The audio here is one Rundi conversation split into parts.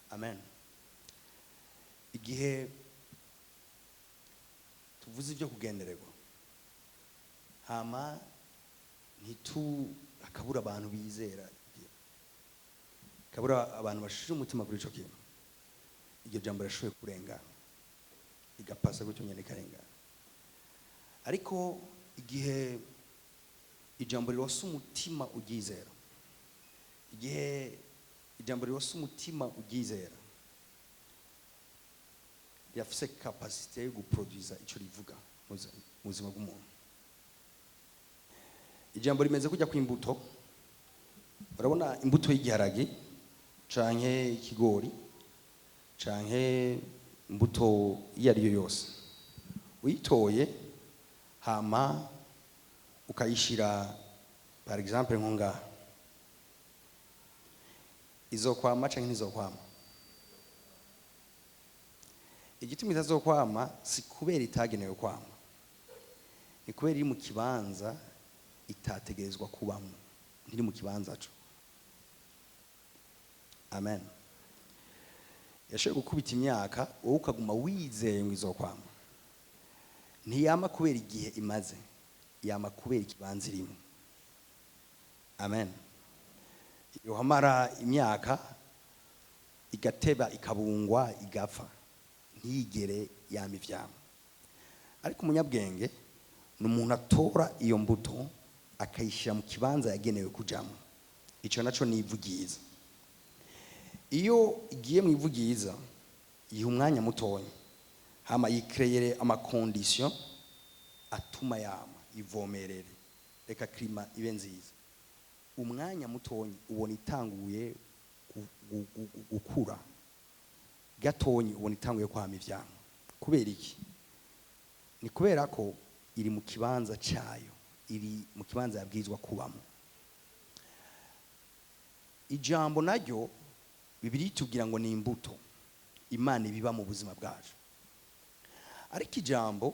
Amen. Igihe tuvuze ibyo kugendererwa hama akabura abantu bizera, akabura abantu bashije umutima kuri ico kintu, iryo jambo rashoboye kurengana igapasa gutyo nyene karengana. Ariko igihe ijambo rirose umutima uryizera, igihe ijambo rirose umutima uryizera, yafise capacité yo guproduisa ico rivuga mu buzima bw'umuntu. Ijambo rimeze kujya kw'imbuto, urabona imbuto y'igiharage canke ikigori canke imbuto iyo ariyo yose, uyitoye hama ukayishira par exemple nko ngaha, izokwama canke ntizokwama? Igituma itazokwama si kubera itagenewe kwama, ni kubera iri mu kibanza itategerezwa kubamo, ntiri mu kibanza co. Amen. Yashoboye gukubita imyaka wowe ukaguma wizeye ngo izokwama. Ntiyama kubera igihe imaze, yama kubera ikibanza irimo. Amen. Yohamara imyaka igateba ikabungwa igapfa, ntiyigere yama ivyama. Ariko umunyabwenge ni umuntu atora iyo mbuto akayishira mu kibanza yagenewe kujamo. Ico naco ni ivu ryiza. Iyo igiye mu ivu ryiza yiha umwanya mutonya, hama yikreyere amakondition atuma yama, ivomerere, reka klima ibe nziza. Umwanya mutonya ubona itanguye gukura, gatonyi ubona itanguye kwama ivyama. Kubera iki? Ni kubera ko iri mu kibanza cayo, iri mu kibanza yabwirizwa kubamo. Ijambo naryo Bibiliya itubwira ngo ni imbuto Imana ibiba mu buzima bwacu. Ariko ijambo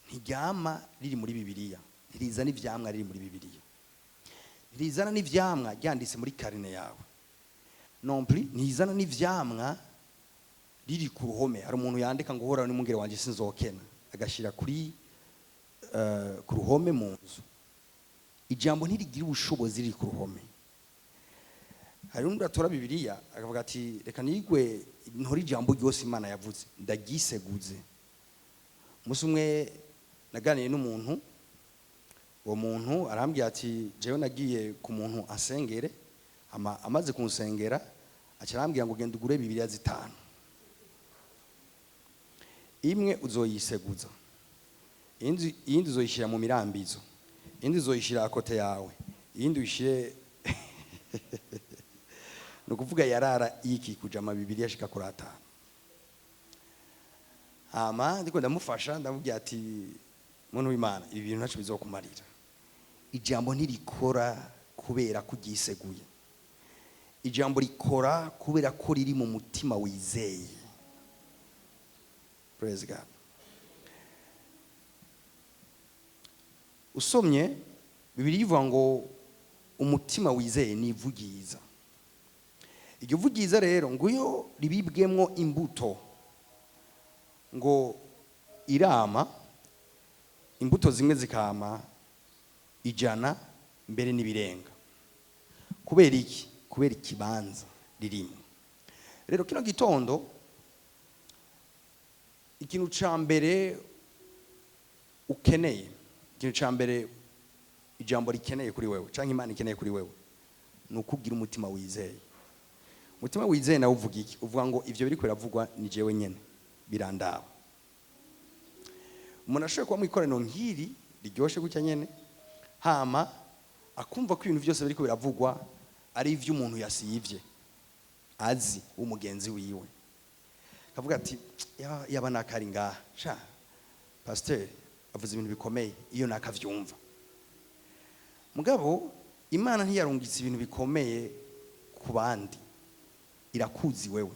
ntiryama riri muri Bibiliya, ntirizana ivyamwa riri muri Bibiliya, ntirizana n'ivyamwa ryanditse muri karine yawe, non plus ntizana n'ivyamwa riri ku ruhome. Hari umuntu yandika ngo hora n'umungere wanje sinzokena, agashira kuri ku ruhome mu nzu. Ijambo ntirigira ubushobozi riri ku ruhome. Hari undi atora Bibiliya akavuga ati reka nigwe ntori ijambo ryose Imana yavuze ndagiseguze. Umunsi umwe naganiye n'umuntu, uwo muntu arambwira ati jewe nagiye ku muntu asengere, amaze kunsengera acarambwira ngo genda ugure Bibiliya 5, imwe uzoyiseguza, iyindi uzoyishira mu mirambizo, iyindi uzoyishira akote yawe, iyindi uyishire no kuvuga yarara iki kujama Bibiliya shika kuri 5. Ama ndiko ndamufasha ndamubwira ati muntu w'Imana ibi bintu ntaco bizokumarira. Ijambo ntirikora kubera kugiseguye, ijambo rikora kubera ko riri mu mutima wizeye. Praise God. Usomye Bibiliya ivuga ngo umutima wizeye ni ivu ryiza. Iryo vu ryiza rero ngo iyo ribibwemwo imbuto ngo irama, imbuto zimwe zikama 100 mbere n'ibirenga. Kubera iki? Kubera ikibanza ririmo. Rero kino gitondo ikintu ca mbere ukeneye, ikintu ca mbere ijambo rikeneye kuri wewe canke Imana ikeneye kuri wewe, ni ukugira umutima wizeye. Umutima wizeye nawe uvuga iki? Uvuga ngo ivyo biri kwiravugwa ni jewe nyene birandaba. Umuntu ashoboye kuba mu ikoraniro nk'iri riryoshe gutya nyene, hama akumva ko ibintu byose biri biravugwa ari ivy'umuntu yasivye azi w'umugenzi wiwe, kavuga ati yaba nakari ngaha sha pasteur avuze ibintu bikomeye, iyo nakavyumva. Mugabo Imana ntiyarungitse ibintu bikomeye ku bandi, irakuzi wewe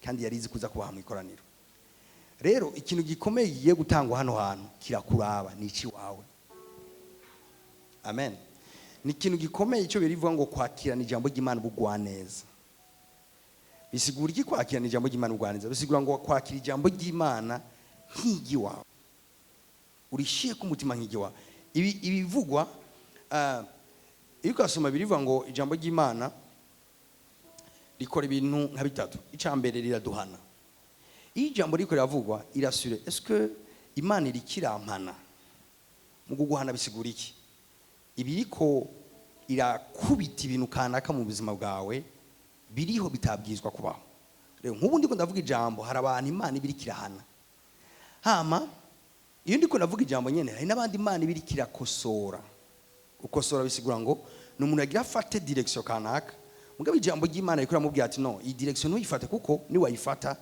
kandi yarizi kuza kubaha mu ikoraniro. Rero ikintu gikomeye giye gutangwa hano hantu kirakuraba, ni iki wawe. Amen. Ni ikintu gikomeye cyo birivuga ngo kwakira ni ijambo ry'Imana bugwa neza. bisigura iki kwakira ijambo ry'Imana urwaniza? Bisigura ngo kwakira ijambo ry'Imana nk'igi wawe, urishiye ku mutima nk'igi wawe. Ibi bivugwa iyo ukasoma birivuga ngo ijambo ry'Imana rikora ibintu nka bitatu. Icambere riraduhana. Iyo ijambo riko riravugwa irasure est-ce que Imana irikirampana mu guguhana? Bisigura iki? Ibiriko irakubita ibintu kanaka mu buzima bwawe biriho bitabwizwa kubaho. Rero nk'ubu ndiko ndavuga ijambo, hari abantu Imana ibirikirahana. Hama iyo ndiko ndavuga ijambo nyene, hari n'abandi Imana ibirikiraakosora. Gukosora bisigura ngo ni umuntu agira afate direction kanaka, mugabo ijambo ry'Imana riko ramubwira ati no, iyi direction ntuyifate kuko ni wayifata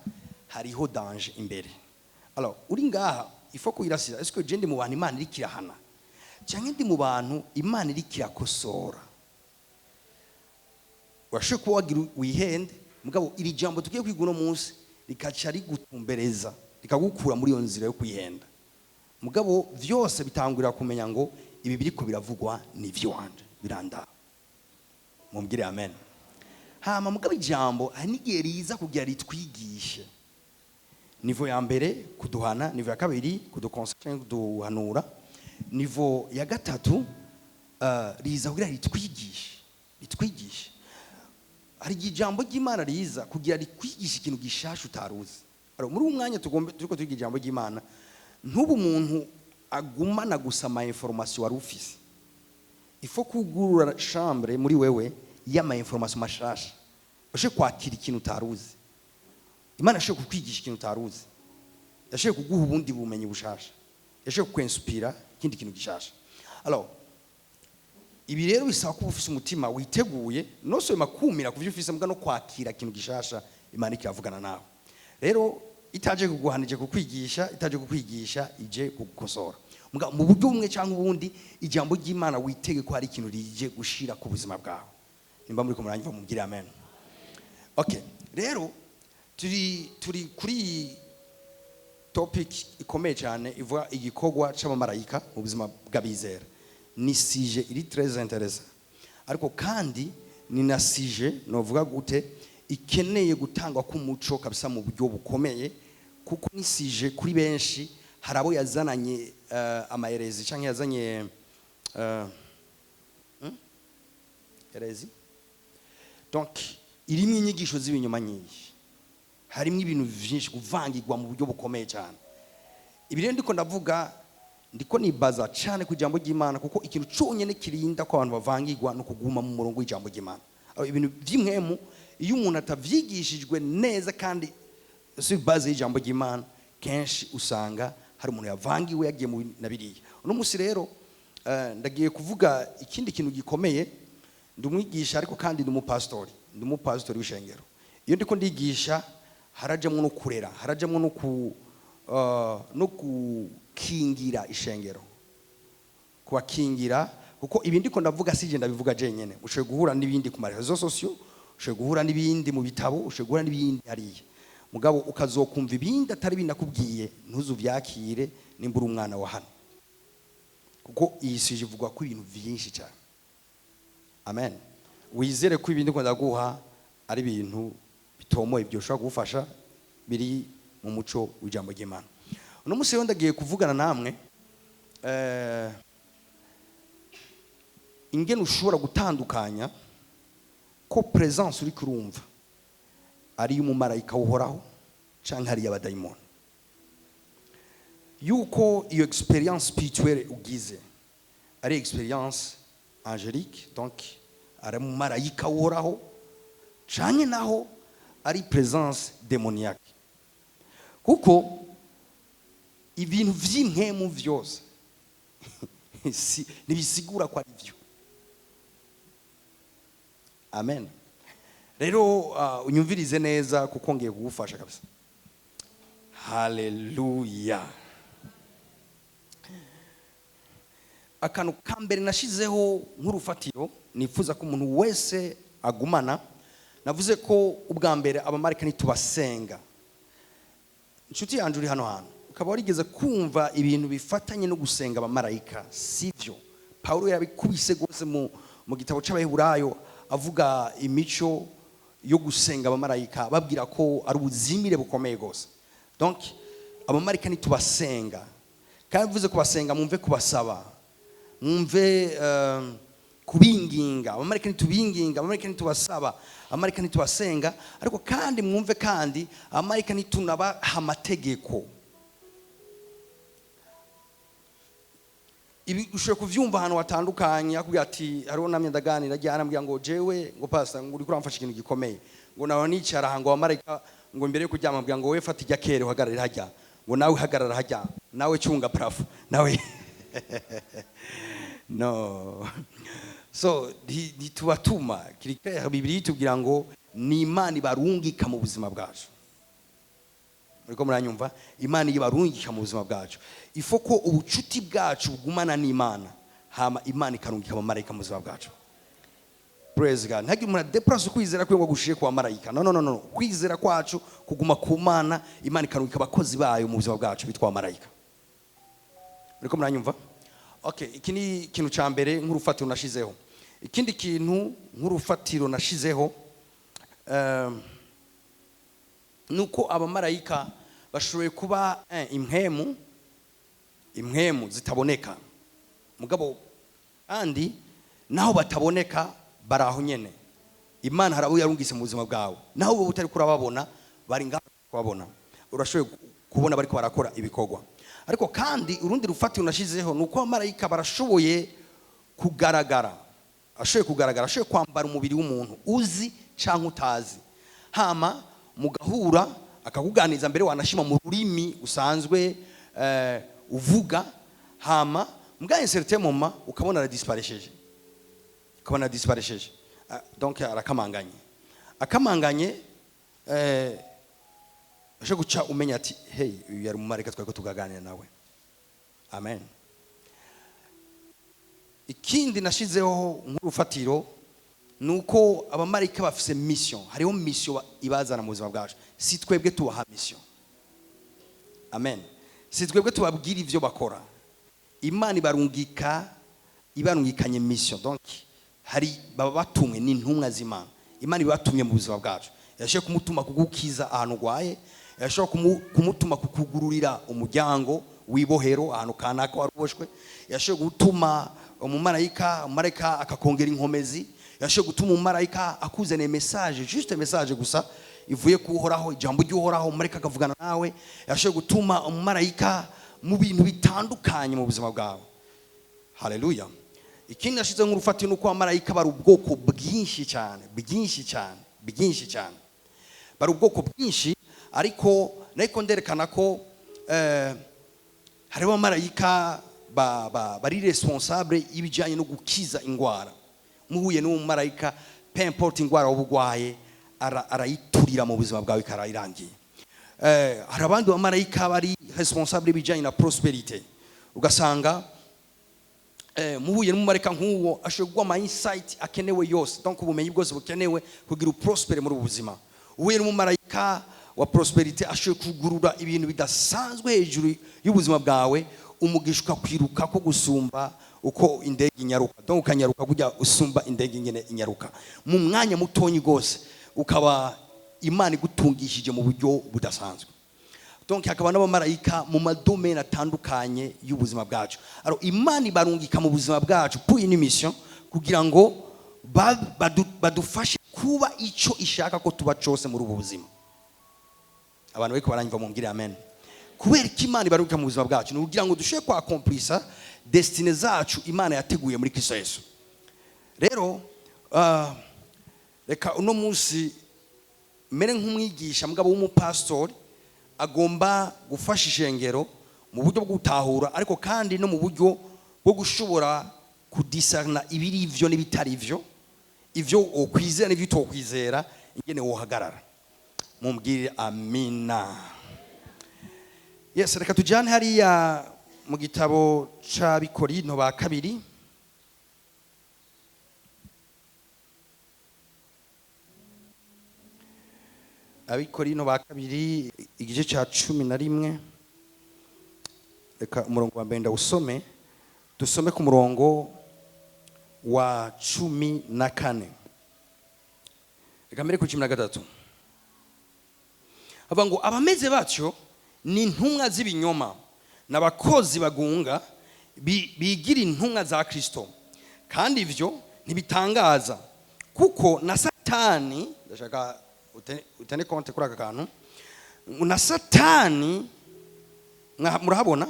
hariho danger imbere. Alors uri ngaha ifo kuyirasira, est-ce que je ndi mu bantu Imana irikirahana cyangwa ndi mu bantu Imana irikirakosora? Urashobora kuba wagira wihende, mugabo iri jambo tugiye kwiga uno munsi rikaca rigutumbereza, rikagukura muri iyo nzira yo kwihenda. Mugabo vyose bitangurira kumenya ngo ibi biriko biravugwa ni vy'Iwanje biranda. Mumbwire amen. Hama mugabo ijambo hari n'igihe riza kugira ritwigishe. Nivo ya mbere kuduhana, nivo ya kabiri kudukonsenya, kuduhanura, nivo ya gatatu riza kugira ritwigishe. Hari ijambo ry'Imana riza kugira ritwigishe ikintu gishasha utaruzi. Muri umwanya turiko twiga ijambo ry'Imana, ntubu umuntu agumana gusama information wari ufise. Ifo kugurura chambre muri wewe y'ama information mashasha. Ushe kwakira ikintu utaruzi. Imana yashe kukwigisha ikintu utaruzi. Yashe kuguha ubundi bumenyi bushasha. Yashe kukwenspira ikindi kintu gishasha. Alors ibi rero bisaba kuba ufise umutima witeguye, no so makumira kuvyo ufise mbwa no kwakira ikintu gishasha Imana ikiravugana nawe. Rero itaje kuguhanije kukwigisha, itaje kukwigisha, ije kugukosora. Mu buryo bumwe cyangwa ubundi ijambo ry'Imana witege ko hari ikintu rije gushira ku buzima bwawe. Nimba muri ko muranyumva mubwire amen. Okay, rero turi kuri topic ikomeye cyane ivuga igikorwa c'abamarayika mu buzima bw'abizera. Ni sujet iri très intéressant, ariko kandi ni na sujet novuga gute ikeneye gutangwa ku muco kabisa mu buryo bukomeye, kuko ni sujet kuri benshi hari abo yazananye amaherezi cyangwa yazanye herezi. Donc irimo inyigisho z'ibinyoma nyinshi, harimo ibintu byinshi kuvangirwa mu buryo bukomeye cyane. Ibi rero ndiko nibaza cyane ku ijambo ry'Imana, kuko ikintu cyonyine kirinda ko abantu bavangirwa no kuguma mu murongo w'ijambo ry'Imana. Ibintu by'imwemu iyo umuntu atavyigishijwe neza kandi si base y'ijambo ry'Imana, kenshi usanga hari umuntu yavangiwe yagiye mu nabiriye. Uno musi rero ndagiye kuvuga ikindi kintu gikomeye. Ndumwigisha ariko kandi ndumupastori w'ishengero. Iyo ndiko ndigisha harajamwe no kurera, harajamwe no kukingira ishengero, kubakingira, kuko ibindi ko ndavuga sije ndabivuga je nyene. Ushoboye guhura n'ibindi ku marezo sociaux, ushoboye guhura n'ibindi mu bitabo, ushoboye guhura n'ibindi hariya, mugabo ukazokumva ibindi atari binakubwiye, ntuzuvyakire nimbura umwana wa hano, kuko iyi sije ivugwa ko ibintu byinshi cyane. Amen. Wizere ko ibindi ko ndaguha ari ibintu bitomoye byo ushobora gufasha biri mu muco w'ijambo ry'Imana. Uno musi rero ndagiye kuvugana namwe ingene ushobora gutandukanya ko presence uri kurumva ari umumarayika uhoraho canke ari y'abadayimoni, yuko iyo experience spirituelle ugize ari experience angélique, donc ari umumarayika uhoraho canke naho ari presence démoniaque. Kuko ibintu vy'impemu vyose nibisigura ko ari byo. Amen. Rero unyumvirize neza kuko ngiye kugufasha kabisa. Hallelujah. Akantu kambere nashizeho nk'urufatiro nifuza ko umuntu wese agumana, navuze ko ubwa mbere abamarayika nitubasenga. Inshuti yanje uri hano hantu ukaba warigeze kumva ibintu bifatanye no gusenga abamarayika, sivyo? Paulo yarabikubise gose mu gitabo c'Abaheburayo avuga imico yo gusenga abamarayika babwira ko ari ubuzimire bukomeye gose. Donc abamarayika nitubasenga, kandi bivuze kubasenga mwumve kubasaba, mwumve kubinginga. Abamarayika nitubinginga, abamarayika nitubasaba, abamarayika nitubasenga, ariko kandi mwumve kandi abamarayika nitunabaha amategeko. Ibi ushobora kuvyumva ahantu hatandukanye, akubwira ati hariho namye ndaganira ajya arambwira ngo jewe ngo pastor ngo uri kuramfasha ikintu gikomeye, ngo nawe nicara aha ngo abamarayika ngo mbere yo kuryama ambwira ngo wewe fata ijya kere uhagarare hajya, ngo nawe uhagarara hajya, nawe cunga prafu nawe no. So tubatuma kirikera Bibiliya itubwira ngo ni Imana ibarungika mu buzima bwacu. Muriko muranyumva? Imana ibarungika mu buzima bwacu. Ifoko ubucuti bwacu bugumana n'Imana, hama Imana ikarungika abamarayika mu buzima bwacu. Praise God. Ntagi umuntu depress kwizera kwe ngo gushiye kwa marayika. No. Kwizera kwacu kuguma ku Mana, Imana ikarungika abakozi bayo mu buzima bwacu bitwa abamarayika. Muriko muranyumva? Okay, iki ni ikintu ca mbere nk'urufatiro nashizeho. Ikindi kintu nk'urufatiro nashizeho nuko abamarayika bashoboye kuba impwemu zitaboneka, mugabo kandi naho bataboneka baraho nyene. Imana harabo yarungise mu buzima bwawe, naho bo butari kurababona bari ngaho kubabona, urashoboye kubona bariko barakora ibikorwa. Ariko kandi urundi rufatiro nashizeho nuko abamarayika barashoboye kugaragara, ashoboye kwambara umubiri w'umuntu uzi canke utazi, hama mugahura akakuganiza mbere wanashima mu rurimi usanzwe uvuga, hama muganye certain moment ukabona aradisparaisheje, donc akamanganye aje guca umenya ati hey uyu yari umumarayika twako tugaganira nawe. Amen. Ikindi nashizeho nk'urufatiro nuko abamarayika bafise mission, hariho mission ibazana mu buzima bwacu, si twebwe tubaha mission. Amen. Si twebwe tubabwira ivyo bakora, Imana ibarungikanye mission. Donc hari baba batumwe n'intumwa z'Imana, Imana ibatumye mu buzima bwacu. Yashoboye kumutuma kugukiza ahantu gwaye, yashoboye kumutuma kukugururira umuryango wibohero ahantu kanaka waruboshwe, yashoboye gutuma umumarayika akakongera inkomezi, yashoboye gutuma umumarayika akuzanira message, juste message gusa ivuye kuhoraho, ijambo ry'uhoraho, umumarayika akavugana nawe. Yashoboye gutuma umumarayika mu bintu bitandukanye mu buzima bwawe. Haleluya. Ikindi nashize nk'urufatiro nuko abamarayika bari ubwoko bwinshi cyane, bari ubwoko bwinshi, ariko nderekana ko hariho abamarayika bari responsable y'ibijyanye no gukiza ingwara. Muhuye n'umumarayika, peu importe ingwara w'ubugwaye arayiturira mu buzima bwawe ikarayirangiye. Hari abandi bamarayika bari responsable y'ibijyanye na prosperity, ugasanga muhuye n'umumarayika nk'uwo ashobora guha insight akenewe yose, donc ubumenyi bwose bukenewe kugira uprospere muri ubuzima. Uhuye n'umumarayika wa prosperity ashobora kugurura ibintu bidasanzwe hejuru y'ubuzima bwawe, umugisha ukakwiruka ko gusumba uko indege inyaruka, donc ukanyaruka kujya usumba indege nyene inyaruka mu mwanya mutonyi gose, ukaba Imana igutungishije mu buryo budasanzwe. Donc hakaba n'abamarayika mu madomene atandukanye y'ubuzima bwacu. Alors Imana ibarungika mu buzima bwacu pour une mission, kugira ngo badufashe kuba ico ishaka ko tuba cyose muri ubu buzima. Abantu bariko baranyumva mumbwire amen. Kubera ko Imana ibarungika mu buzima bwacu, ni kugira ngo dushobore kwa accomplisa destine zacu Imana yateguye muri Kristo Yesu. Rero reka uno munsi mere nk'umwigisha mugabo w'umupastori agomba gufasha ishengero mu buryo bwo gutahura, ariko kandi no mu buryo bwo gushobora kudiscerna ibiri ivyo n'ibitari ivyo okwizera n'ivyo utokwizera, ingene wohagarara. Mumbwire amina. Yes, reka tujane hariya mu gitabo c'Abikorinto ba kabiri, Abikorinto ba kabiri igice ca 11. Reka umurongo wa mbere ndawusome, dusome ku murongo wa 14. reka mbere ku 13 avuga ngo abameze batyo ni intumwa z'ibinyoma n'abakozi bagunga bigira intumwa za Kristo, kandi ivyo ntibitangaza kuko na Satani, ndashaka utene konte kuri aka kantu, na Satani murahabona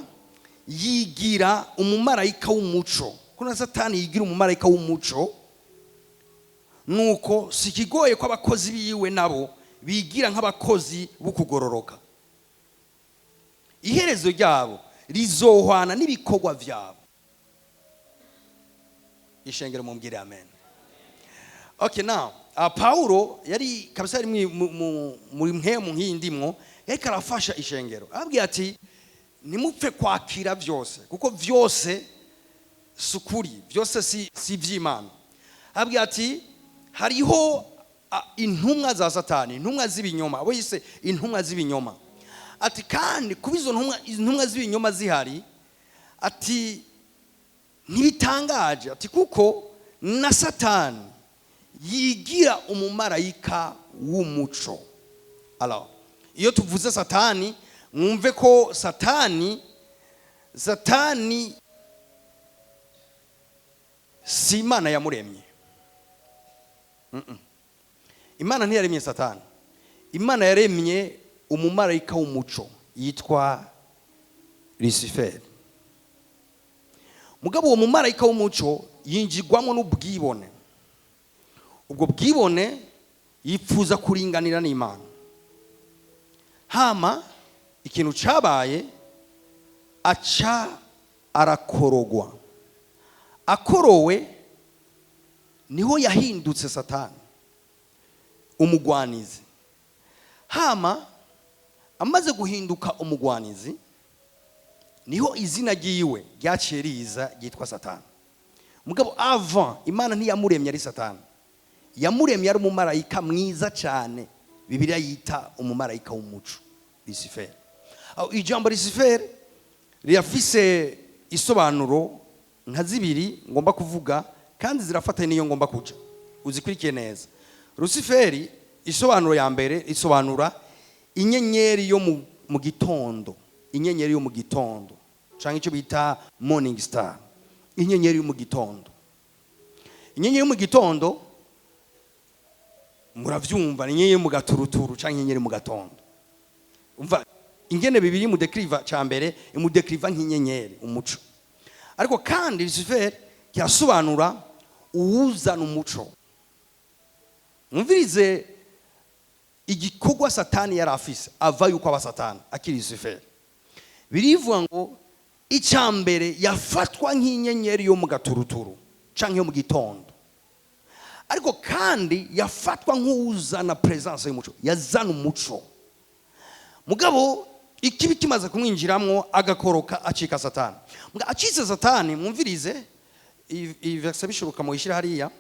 yigira umumarayika w'umuco. Kuna Satani yigira umumarayika w'umuco, nuko sikigoye ko abakozi biwe nabo bigira nk'abakozi bukugororoka. Iherezo ryabo rizohwana n'ibikorwa vyabo. Ishengero mumbwire amen. Okay, now Paulo yari kabisa yari muri mpemu nk'indimwo, yariko arafasha ishengero. Ababwira ati nimupfe kwakira vyose, kuko vyose sukuri, vyose si vy'Imana. Ababwira ati hariho intumwa za Satani, intumwa z'ibinyoma, abo yise intumwa z'ibinyoma. Ati kandi kubizo intumwa z'ibinyoma zihari, ati ntibitangaje, ati kuko na Satani yigira umumarayika w'umuco. Alors, iyo tuvuze Satani, mwumve ko Satani si Imana yamuremye. Imana ntiyaremye Satani. Imana yaremye umumarayika w'umuco yitwa Lucifer. Mugabo uwo mumarayika w'umuco yinjigwamo n'ubwibone. Ubwo bwibone yipfuza kuringanira n'Imana. Hama ikintu cabaye, aca arakorogwa. Akorowe niho yahindutse Satani umugwanizi. Hama amaze guhinduka umugwanizi, niho izina ryiwe ryaciye riza ryitwa Satani. Mugabo avant Imana ntiyamuremye ari Satani, yamuremye ari umumarayika mwiza cyane, Bibiliya yita umumarayika w'umuco, Lucifer. Ijambo Lucifer riyafise isobanuro nka zibiri ngomba kuvuga, kandi zirafatanye niyo ngomba kuja uzikurikiye neza. Lucifer isobanuro ya mbere isobanura inyenyeri yo mu gitondo, inyenyeri yo mu gitondo, cyangwa icyo bita morning star, inyenyeri yo mu gitondo. Inyenyeri yo mu gitondo muravyumva, inyenyeri yo mu gaturuturu cyangwa inyenyeri mu gatondo. Umva ingene Bibiliya mu dekriva cya mbere imudekriva nk'inyenyeri umuco, ariko kandi Lucifer yasobanura uwuzana umuco. Mwumvirize igikorwa Satani yari afise ava yuko aba Satani akiri Lucifer. Birivuga ngo icyambere yafatwa nk'inyenyeri yo mu gaturuturu canke yo mu gitondo, ariko kandi yafatwa nk'uzana presence y'umuco, yazana umuco. Mugabo ikibi kimaze kumwinjiramwo agakoroka acika Satani. Mga acitse Satani, mwumvirize i verse bishuruka mu ishira hariya,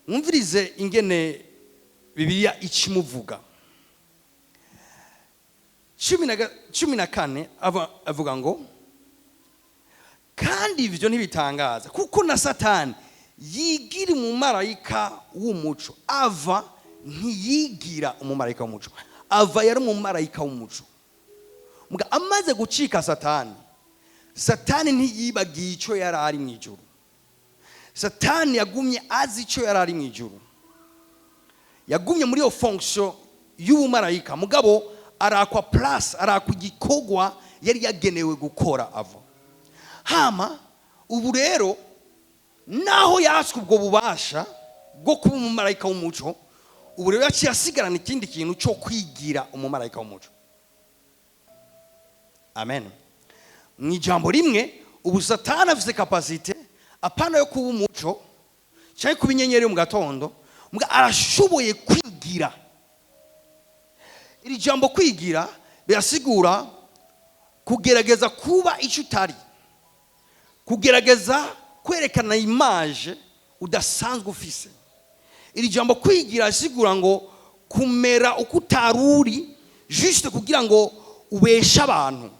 mwumvirize ingene Bibiliya ikimuvuga. 14 avuga ngo kandi ivyo ntibitangaza kuko na Satani yigira umumarayika w'umuco. Ava ntiyigira umumarayika w'umuco, ava yari umumarayika w'umuco. Muga amaze gucika Satani ntiyibagiye ico yari ari mu ijuru. Satani yagumye azi ico yari ari mu ijuru, yagumye muri yo fonction y'ubumarayika. Mugabo arakwa place, arakwa igikorwa yari yagenewe gukora ava. Hama ubu rero naho yaswe ubwo bubasha bwo kuba umumarayika w'umuco, ubu rero yaciye asigarana ikindi kintu cyo kwigira umumarayika w'umuco. Amen. Mu ijambo rimwe, ubu Satani afise capacité apana yo kuba umuco cyangwa kuba inyenyeri mu gatondo, mbwa arashoboye kwigira. Iri jambo kwigira birasigura kugerageza kuba icyo utari, kugerageza kwerekana image udasanzwe ufise. Iri jambo kwigira asigura ngo kumera uko utaruri juste kugira ngo ubeshe abantu.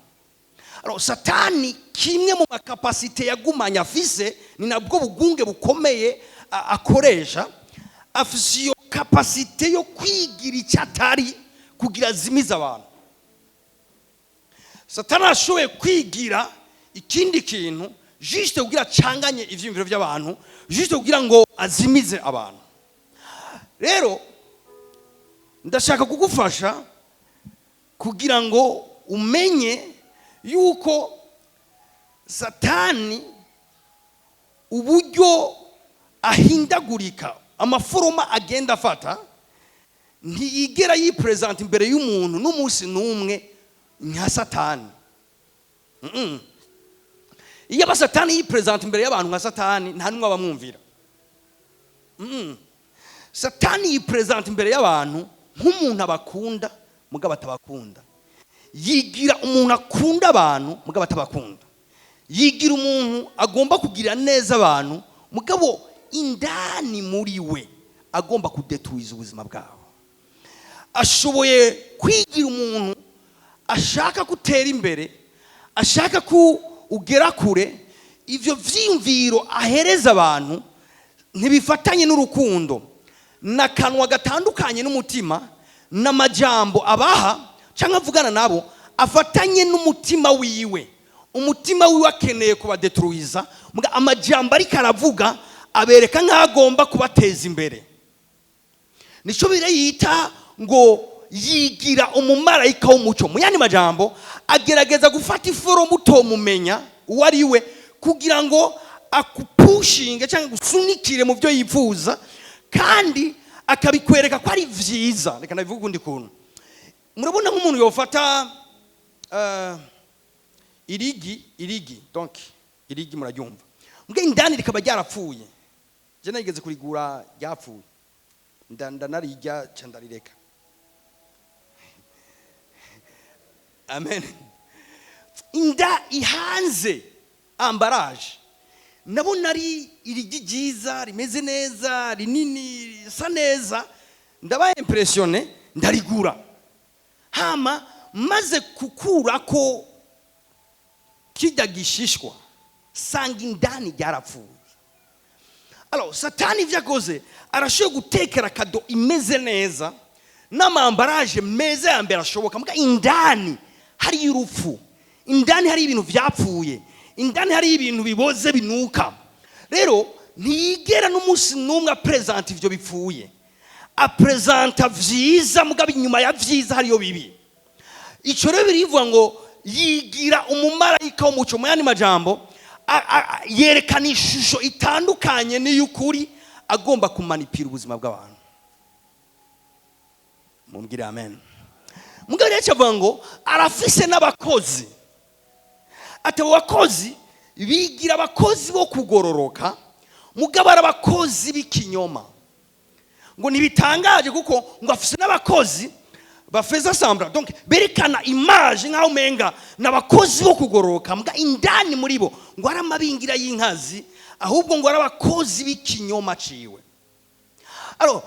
Alors Satani kimwe mu makapasite yagumanya afise, ni nabwo bugunge bukomeye akoresha, afise iyo kapasite yo kwigira icyatari kugira zimiza abantu. Satani ashoboye kwigira ikindi kintu juste kugira canganye ivyumviro by'abantu, juste kugira ngo azimize abantu. Rero ndashaka kugufasha kugira ngo umenye yuko Satani uburyo ahindagurika, amaforoma agenda afata, ntiyigera yipresent imbere y'umuntu n'umunsi n'umwe nka Satani. Iyo Satani yipresent imbere y'abantu nka Satani, nta numwe abamwumvira. Satani yipresent imbere y'abantu nk'umuntu abakunda mugabo atabakunda. Yigira umuntu akunda abantu mugabo atabakunda. Yigira umuntu agomba kugira neza abantu mugabo indani muri we agomba kudetuiza ubuzima bwabo. Ashoboye kwigira umuntu ashaka gutera imbere, ashaka ku ugera kure. Ivyo vyimviro ahereza abantu ntibifatanye n'urukundo, nakanwa gatandukanye n'umutima, n'amajambo abaha cyangwa avugana nabo afatanye n'umutima wiwe. Umutima wiwe akeneye kubadetruiza, muga amajambo ariko aravuga abereka nk'agomba kubateza imbere. Nico bire yita ngo yigira umumarayika w'umuco. Mu yandi majambo agerageza gufata iforo muto mumenya uwari we kugira ngo akupushinge cyangwa gusunikire mu byo yifuza, kandi akabikwereka ko ari vyiza. Reka ndabivuga undi kuntu. Murabona nk'umuntu yofata irigi donc irigi muraryumva, mbwe indani rikaba ryarapfuye. Je nageze kurigura ryapfuye, ndandarirya candarireka. Amen. Inda ihanze ambaraje, nabona ari irigi ryiza rimeze neza rinini risa neza, ndabaye impressione ndarigura. Hama maze kukurako kijya gishishwa, sanga indani ryarapfuye. Alors Satani vyakoze arashoboye gutekera kado imeze neza n'amambaraje meza ya mbere ashoboka, muga indani hari urupfu, indani hari ibintu vyapfuye, indani hari ibintu biboze binuka. Rero ntiyigera n'umunsi n'umwe apresent ivyo bipfuye, apresenta vyiza, muga inyuma ya vyiza hariyo bibi. Ico rero birivuga ngo yigira umumarayika w'umuco. Mu yandi majambo yerekana ishusho itandukanye n'iy'ukuri, agomba kumanipira ubuzima bw'abantu. Mumbwire amen. Mugabo rero avuga ngo arafise n'abakozi. Ati abakozi bigira abakozi bo kugororoka, mugabo arabakozi b'ikinyoma. Ngo nibitangaje kuko ngo afise n'abakozi bafeza sambra, donc berekana image nkaho menga n'abakozi bo kugororoka, mbwa indani muri bo ngo aramabingira y'inkazi, ahubwo ngo arabakozi b'ikinyoma ciwe. Alors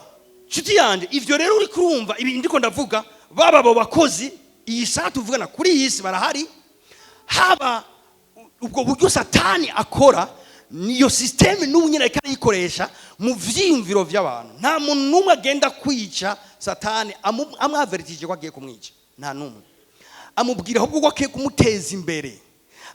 chuti yanje, ivyo rero uri kurumva ibi ndiko ndavuga, baba abo bakozi iyi saa tuvugana kuri iyi si barahari. Haba ubwo buryo Satani akora, niyo systeme n'ubunyene kandi yikoresha mu vyimviro vy'abantu. Nta muntu numwe agenda kwica Satani amwavertije ko agiye kumwica, nta numwe. Amubwira ahubwo ko agiye kumuteza imbere,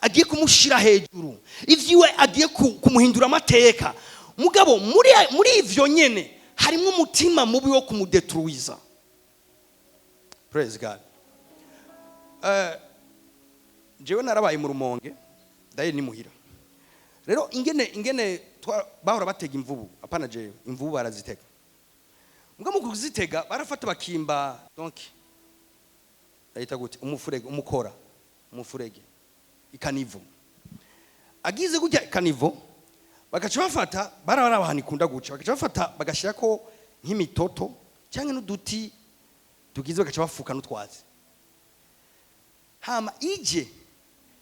agiye kumushira hejuru, ivyiwe agiye kumuhindura amateka. Mugabo muri ivyo nyene harimo umutima mubi wo kumudetruiza. Praise God. Jewe narabaye mu Rumonge, ndaye ni muhira. Rero ingene bahora batega imvubu, apana jewe imvubu barazitega. Mbwa mu kuzitega barafata bakimba, donc ayita gute umufurege, umufurege ikanivo. Agize gutya ikanivo bagaca bafata, barabahani kunda guca, bagaca bafata bagashirako nk'imitoto cyangwa n'uduti tugize, bagaca bafuka n'utwazi. Hama ije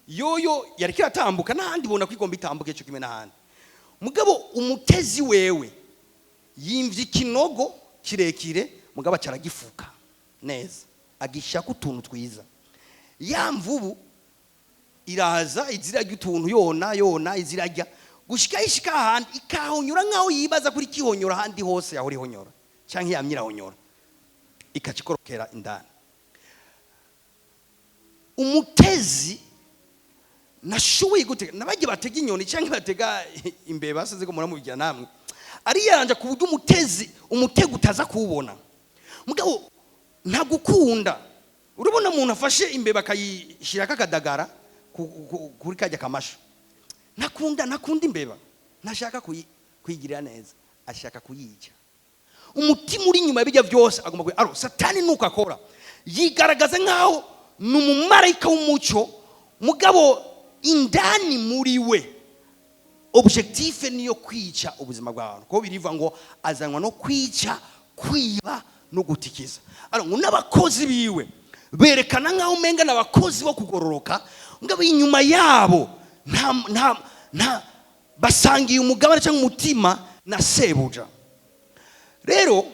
yoyo yari kiratambuka n'ahandi bona kwigomba itambuke cyo kimwe n'ahandi. Mugabo umutezi wewe yimvye ikinogo kirekire, mugabo cyaragifuka neza, agishaka utuntu twiza. Ya mvubu iraza izirajya utuntu yona izirajya gushika ishika ahandi ikahonyura nkaho yibaza kuri kihonyora ahandi hose yahori honyora. cyangwa yamyirahonyora ikacikorokera indani. Umutezi nashoboye gutega nabajye batega inyoni cyangwa batega imbeba basaze ko muramubigira namwe ari yaranje ku buryo umutego utaza kuwubona. Mugabo ntagukunda urabona umuntu afashe imbeba akayishira kakadagara kuri kajya kamasho. Nakunda imbeba ntashaka kuyigirira neza, ashaka kuyica. Umutima uri nyuma bijya byose agomba kwe Satani nuko akora yigaragaza nkaho numumarayika w'umucyo, mugabo indani muri we objectif niyo kwica ubuzima bw'abantu. Ko biriva ngo azanwa no kwica, kwiba no gutikiza. Ngo n'abakozi biwe berekana nkaho umenga n'abakozi bo kugororoka, ngabo inyuma yabo nta basangiye umugabane cyangwa umutima na sebuja. Rero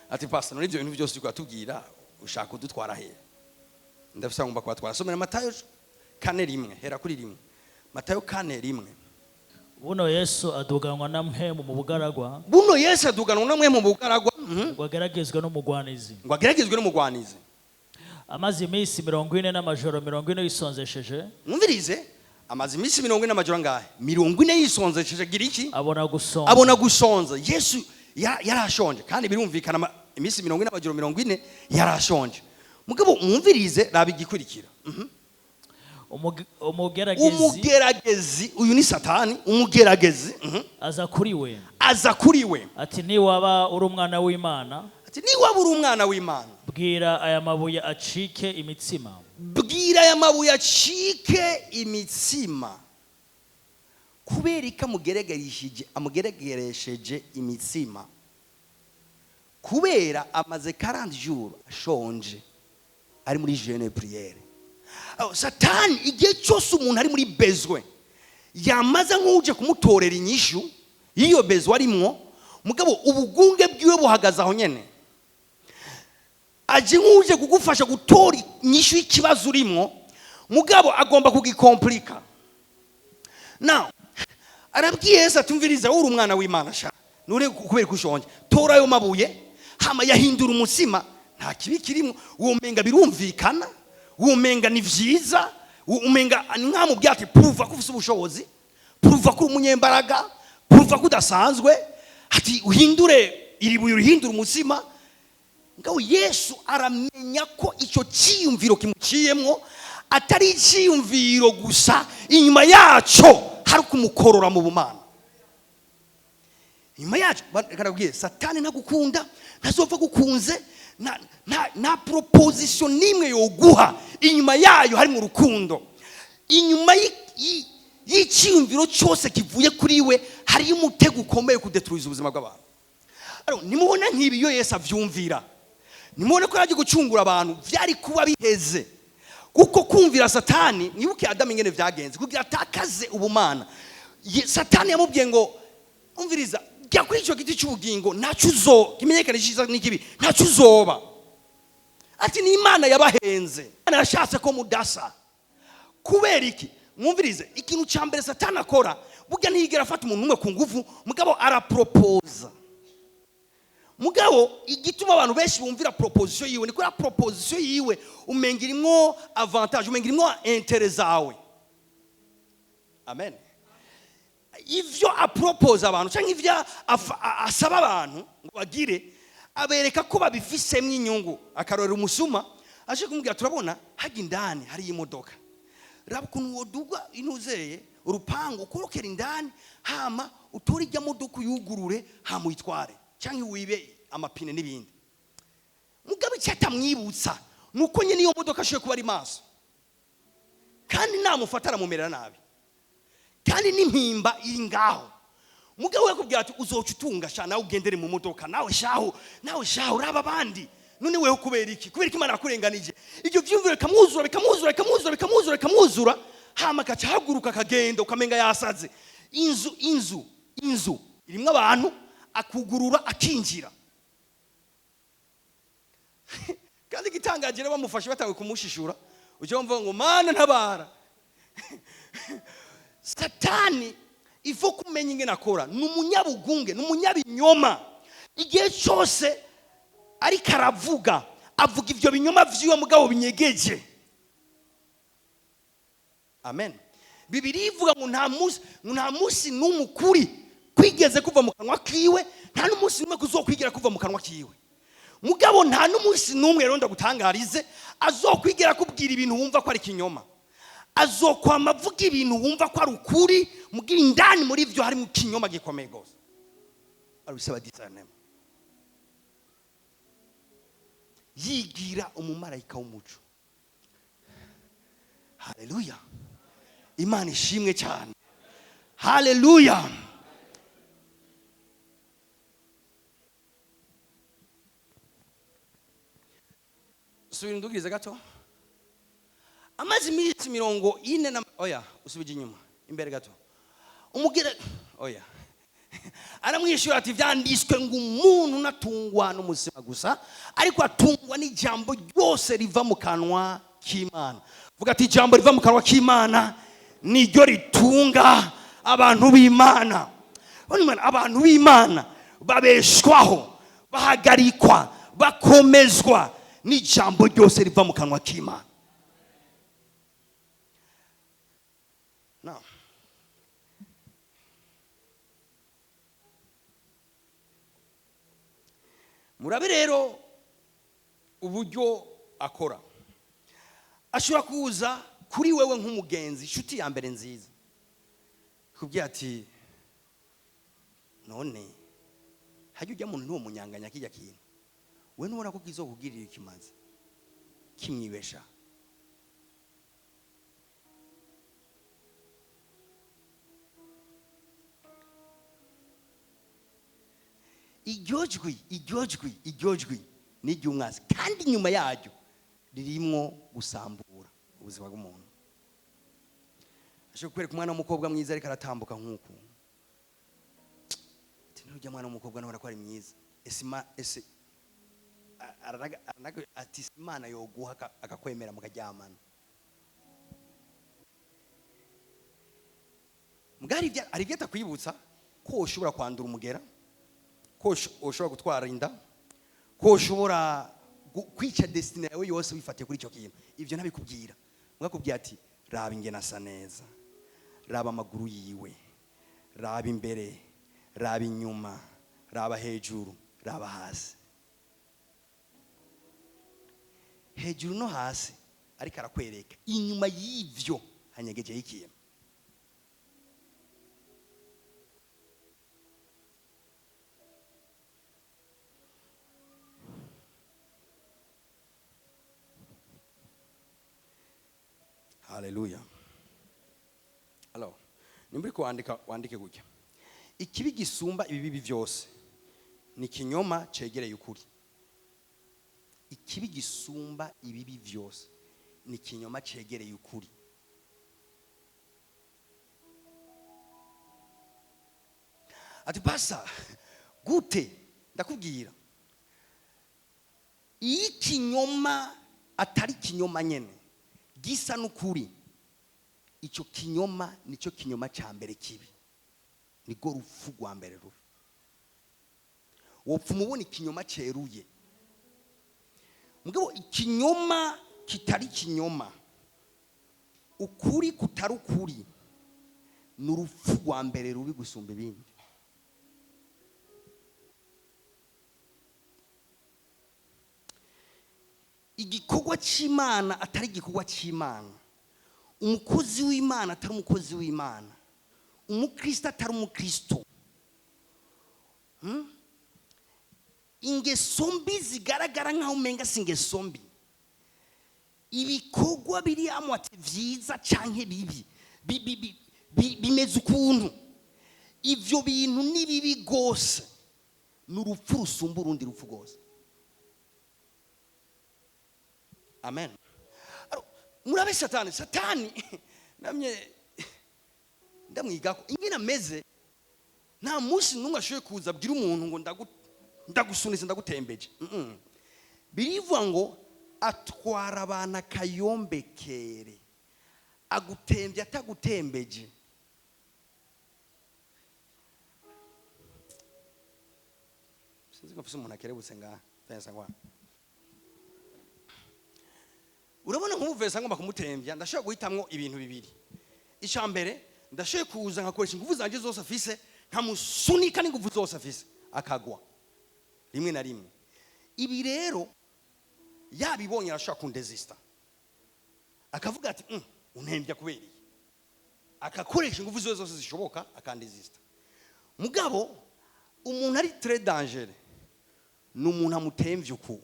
ati pastor n'ibyo bintu byose twatubwira ushaka kudutwara he? Ndafisa ngomba kwatwara. Somera Matayo 4:1 hera kuri 1. Matayo 4:1. Buno Yesu aduganwa na mpemu mu bugaragwa. Buno Yesu aduganwa na mpemu mu bugaragwa. Ngo ageragezwe n'umugwanizi. Ngo ageragezwe n'umugwanizi. Amaze iminsi 40 n'amajoro 40 yisonzesheje. Mwumvirize, amaze iminsi 40 n'amajoro ngahe? 40 yisonzesheje gira iki? Abona gusonza. Yesu yarashonje kandi birumvikana iminsi 40 n'amajoro 40 yarashonje. Mugabo mwumvirize rabigikurikira. Umugeragezi uyu ni Satani. Umugeragezi aza kuri we ati niwaba uri umwana w'Imana, bwira aya mabuye acike imitsima. Kubera amugeregeresheje imitsima, kubera amaze 40 jours ashonje ari muri jeûne prière. Satani igihe cyose umuntu ari muri bezwe yamaze nk'uje kumutorera inyishu iyo bezwe arimwo, mugabo ubugunge bwiwe buhagaze aho nyene, aje nk'uje kugufasha gutora inyishu y'ikibazo urimo, mugabo agomba kugikomplika. Now arabwiye Yesu atumviriza uri umwana w'Imana sha nure kubera kushonje tora ayo mabuye hama yahindura umutsima, nta kibi kirimo. Umenga birumvikana, umenga ni vyiza, umenga nkamu byati pruva ko ufite ubushobozi, pruva ko umunyembaraga, pruva ko udasanzwe, ati uhindure iribuye uhindura umutsima. Ngaho Yesu aramenya ko icyo cyiyumviro kimuciyemwo atari cyiyumviro gusa, inyuma yaco hari kumukorora mu bumana. Inyuma yacu karabwiye Satani ntagukunda, ntazopfa gukunze, na proposition nimwe yoguha inyuma yayo hari mu rukundo. Inyuma y'ikiyumviro cyose kivuye kuri we hari umutego ukomeye kudetruiza ubuzima bw'abantu. Nimubona nk'ibi yo Yesu avyumvira, nimubona ko yaje gucungura abantu, byari kuba biheze. Kuko kumvira Satani, nibuke Adamu ingene vyagenze kugira atakaze ubumana. Satani yamubwiye ngo umviriza jya kuri icyo giti cy'ubugingo ntacuzo kimenyekane cyiza n'ikibi ntacuzoba. Ati ni Imana yabahenze, Imana yashatse ko mudasa. Kubera iki? Mwumvirize, ikintu cya mbere Satani akora burya ntiyigera afata umuntu umwe ku nguvu, mugabo arapropose. Mugabo igituma abantu benshi bumvira proposition yiwe, niko proposition yiwe umenga irimo avantage, umenga irimo intérêt zawe. Amen. Ivyo apropose abantu cyangwa ivyo asaba abantu ngo bagire, abereka ko babifisemo inyungu. Akarorera umusuma aje kumubwira turabona haga indani hari imodoka, rabukuntu woduga inuzeye urupango ukorokera indani, hama utori rya modoka yugurure hama uyitware cyangwa wibe amapine n'ibindi. Mugabo cyatamwibutsa nuko nyene iyo modoka ashoye kuba ari maso, kandi namufatara mumerera nabi, kandi n'impimba iri ngaho. Mugabo we kubwira ati uzoca utunga sha nawe ugendere mu modoka, nawe shaho raba bandi. None weho kubera iki? Kubera iki Imana akurenganije? Ibyo byumvire kamwuzura hama kaca haguruka kagenda ukamenga yasaze. Inzu irimwe abantu akugurura akinjira. Kandi gitangaje rero bamufashe batawe kumushishura, uje wumva ngo Mana ntabara. Satani ifo kumenya ingene akora. Ni umunyabugunge, ni umunyabinyoma. Igihe cyose ariko aravuga, avuga ivyo binyoma vy'iwe mugabo binyegeje. Amen. Bibiri ivuga ngo nta musi n'umukuri kwigeze kuva mu kanwa kiwe, nta n'umunsi n'umwe kuzokwigira kuva mu kanwa kiwe. Mugabo nta n'umunsi n'umwe rero ndagutangarize azokwigira kubwira ibintu wumva ko ari kinyoma. Azokwama avuga ibintu wumva ko ari ukuri, mugira indani muri byo harimo kinyoma gikomeye gose. Arusaba discernement. Yigira umumarayika w'umuco. Haleluya. Imana ishimwe cyane. Haleluya. Subira ndugirize gato. Amazi iminsi 40 na oya usubije inyuma imbere gato. Umugira oya. Aramwishyura ati vyandiswe ngo umuntu natungwa n'umuzima gusa, ariko atungwa n'ijambo ryose riva mu kanwa k'Imana. Vuga ati ijambo riva mu kanwa k'Imana niryo ritunga abantu b'Imana. Abantu b'Imana babeshwaho, bahagarikwa, bakomezwa n'ijambo ryose riva mu kanwa k'Imana. Now, murabe rero uburyo akora. Ashobora kuza kuri wewe nk'umugenzi, inshuti ya mbere nziza, kubwira ati none hajya ujya muntu n'uwo munyanganya kijya kintu, we nubona ko kizokugirira ikimazi kimwibesha. Iryojwi ni iry'umwasi, kandi inyuma yaryo ririmo gusambura ubuzima bw'umuntu. Ashobora kwereka umwana w'umukobwa mwiza ariko aratambuka nk'uku, ati nujya mwana w'umukobwa nabona ko ari mwiza, ese ati Imana yoguha akakwemera mukaryamana. Mugari ari byo atakwibutsa ko ushobora kwandura umugera, ko ushobora gutwara inda, ko ushobora kwica destiny yawe yose wifatiye kuri icyo kintu. Ibyo ntabikubwira. Mugakubwira ati raba ingena asa neza, raba amaguru yiwe, raba imbere, raba inyuma, raba hejuru, raba hasi. Hejuru no hasi ariko arakwereka inyuma y'ivyo hanyegejeho ikintu. Haleluya. Alors, nimburi wandike gutya. Ikibi gisumba ibibi byose ni kinyoma cegereye ukuri. Ikibi gisumba ibibi byose ni kinyoma cegereye ukuri. Ati pasa gute ndakubwira, iyi kinyoma atari kinyoma nyene gisa n'ukuri, icyo kinyoma nicyo kinyoma cya mbere kibi, nigo rupfu rwa mbere rubi. Wopfa mubona ikinyoma ceruye, mugabo ikinyoma kitari kinyoma, ukuri kutari ukuri, n'urupfu rwa mbere rubi gusumba ibindi. Igikorwa cy'Imana atari igikorwa cy'Imana, umukozi w'Imana atari umukozi w'Imana, umukristo atari umukristo, ingeso mbi zigaragara nkaho umenga si ingeso mbi, ibikorwa biri amwate vyiza canke bibi bimeze ukuntu, ivyo bintu ni bibi gose, n'urupfu rusumba urundi rupfu gose. Amen. Murabe satani namye ndamwigako ingena ameze, nta munsi n'umwe ashoboye kuza abwira umuntu ngo ndagusunitse ndagutembeje. Birivuga ngo atwara abana kayombekere, agutembye atagutembeje. sinzi ko mfise umuntu akerebutse ngaha pensa ngwa urabona nk'umuvesa ngomba kumutembya ndashaka guhitamwo ibintu bibiri icambere ndashoye kuza nkakoresha ingufu zanje zose afise nkamusunika n'ingufu zose afise akagwa rimwe na rimwe ibi rero yabibonye arashaka kundesista akavuga ati untembya kubera akakoresha ingufu zose zishoboka akandesista mugabo umuntu ari très dangereux n'umuntu amutemvye uko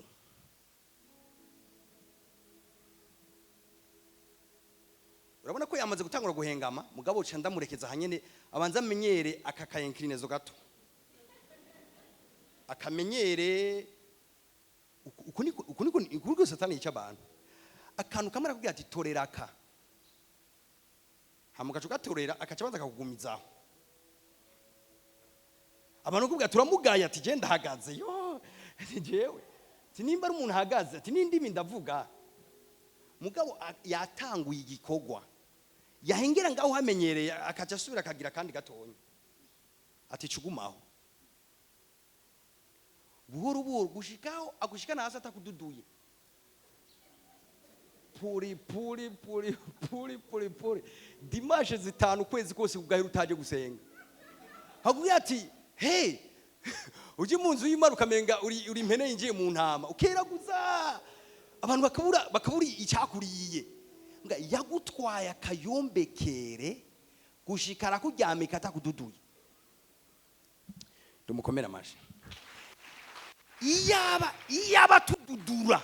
urabona ko yamaze gutangura guhengama mugabo cyo ndamurekeza hanyene abanza amenyere akakayenkirinezo gato akamenyere ukuniko satani yica abantu akantu kamara kugira ati torera aka hamugacu gatorera akacabanza akakugumizaho abantu kubwa turamugaya ati je ndahagaze yo jewe tinimba ari umuntu ahagaze ati nindimi ndavuga mugabo yatanguye igikogwa yahengera ngaho hamenyereye akaca asubira akagira kandi gatonya ati cugumaho buhoro buhoro gushikaho agushikana hasi atakududuye puri dimashe zitanu kwezi kose kugahira utaje gusenga haguye ati hey uje mu nzu y'Imana ukamenga uri impene yinjiye mu ntama ukeraguza abantu bakabura icyakuriye nga yagutwaye akayombekere gushikara kuryamika atakududuye ndumukomera amaje iyaba tududura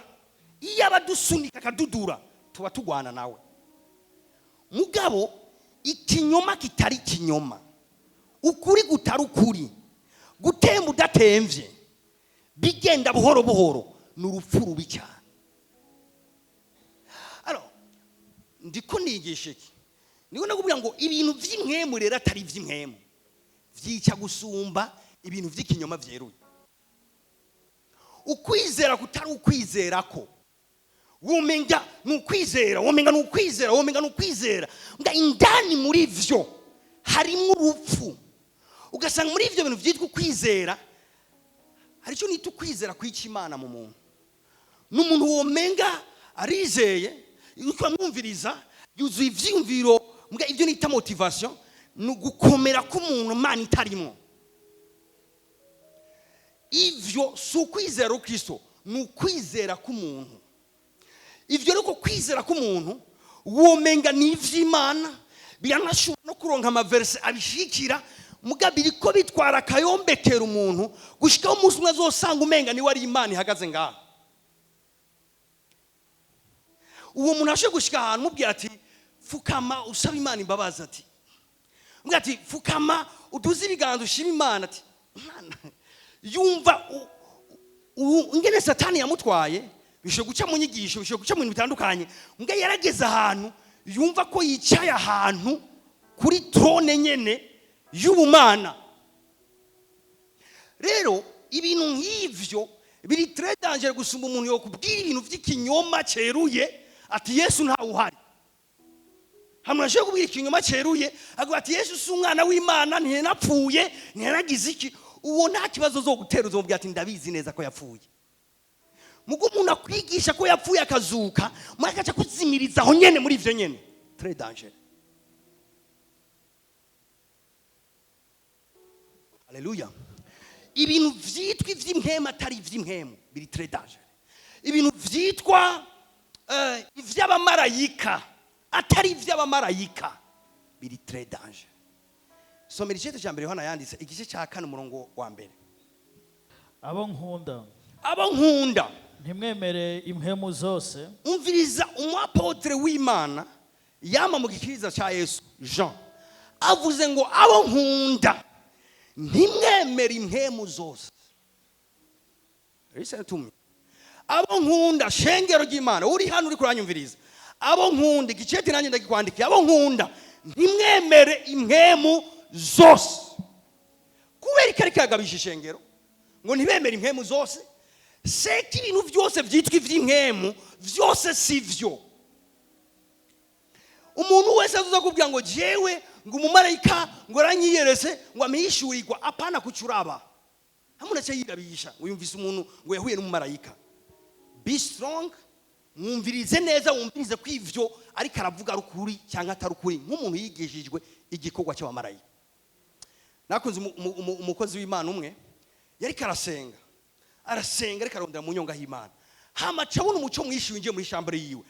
iyaba dusunika akadudura tuba tugwana nawe mugabo ikinyoma kitari kinyoma ukuri gutari ukuri gutemba udatemvye bigenda buhoro buhoro n'urupfu rubi cyane ndiko nigisha iki niko nakubwira ngo ibintu vy'inkemu rero atari vy'inkemu vyica gusumba ibintu vy'ikinyoma vyeruye ukwizera kutari ukwizera ko womenga nukwizera womenga nukwizera womenga nukwizera nga indani muri vyo harimo urupfu ugasanga muri ivyo bintu vyitwa kwizera arico nita kwizera kwica Imana mu muntu n'umuntu womenga arizeye yuko mwumviriza yuzuye ivyumviro mbwa ivyo nita motivation nugukomera k'umuntu Imana itarimo ivyo sukwizera Kristo nukwizera k'umuntu ivyo riko kwizera k'umuntu womenga n'ivy'Imana biranashobora no kuronka amaverse abishikira mugabiri ko bitwara kayombekera umuntu gushikaho umunsi umwe azosanga umenga ni wari Imana ihagaze ngaho uwo muntu ashe gushika ahantu mubwira ati fukama usaba Imana imbabazi ati mubwira ati fukama uduze ibiganza ushima Imana ati yumva ingene satani yamutwaye bisho guca mu nyigisho bisho guca mu bintu bitandukanye mbwa yarageze ahantu yumva ko yicaye ahantu kuri trone nyene y'ubumana rero ibintu nk'ivyo biri très dangereux gusumba umuntu yo kubwira ibintu vy'ikinyoma ceruye ati Yesu nta uhari hamurashe kubwira ikinyoma ceruye avuga ati Yesu si umwana w'Imana ntiyenapfuye ntiyaragize iki uwo nta kibazo zo gutera uzomubwira ati ndabizi neza ko yapfuye mugo umuntu akwigisha ko yapfuye akazuka mwakaca kuzimiriza aho nyene muri ivyo nyene très dangereux. Haleluya. Ibintu vyitwa ivy'impema atari ivy'impemu biri très dangereux. Ibintu vyitwa ivy'abamarayika atari ivy'abamarayika biri très dangereux. Somera igice cya mbere Yohana yanditse igice cya 4 umurongo wa mbere. Abo nkunda ntimwemere impemu zose. Umviriza umwapotre w'Imana yama mu gikiriza cya Yesu Jean avuze ngo abo nkunda ntimwemere impemu zose. Listen to me. Abo nkunda shengero ry'Imana uri hano uri kuranyumviriza. Abo nkunda igiceti nanjye ndakikwandikiye abo nkunda ntimwemere impemu zose. Kubera ikari kagabisha ishengero ngo ntibemere impemu zose seki ibintu byose byitwa ivy'impemu byose sivyo. Umuntu wese azuza kubwira ngo jewe ngo umumarayika ngo ranyiyerese ngo amishurirwa apana kucuraba hamuna cyo yirabisha uyumvise umuntu ngo yahuye n'umumarayika. Be strong, mwumvirize neza, wumvirize kwivyo ariko aravuga rukuri cyangwa atarukuri nk'umuntu yigishijwe igikorwa cy'abamarayika. Nakunze umukozi w'Imana umwe yari karasenga ariko arondera mu nyonga y'Imana, hama cabona umuco mwishi winjiye muri shambure yiwe,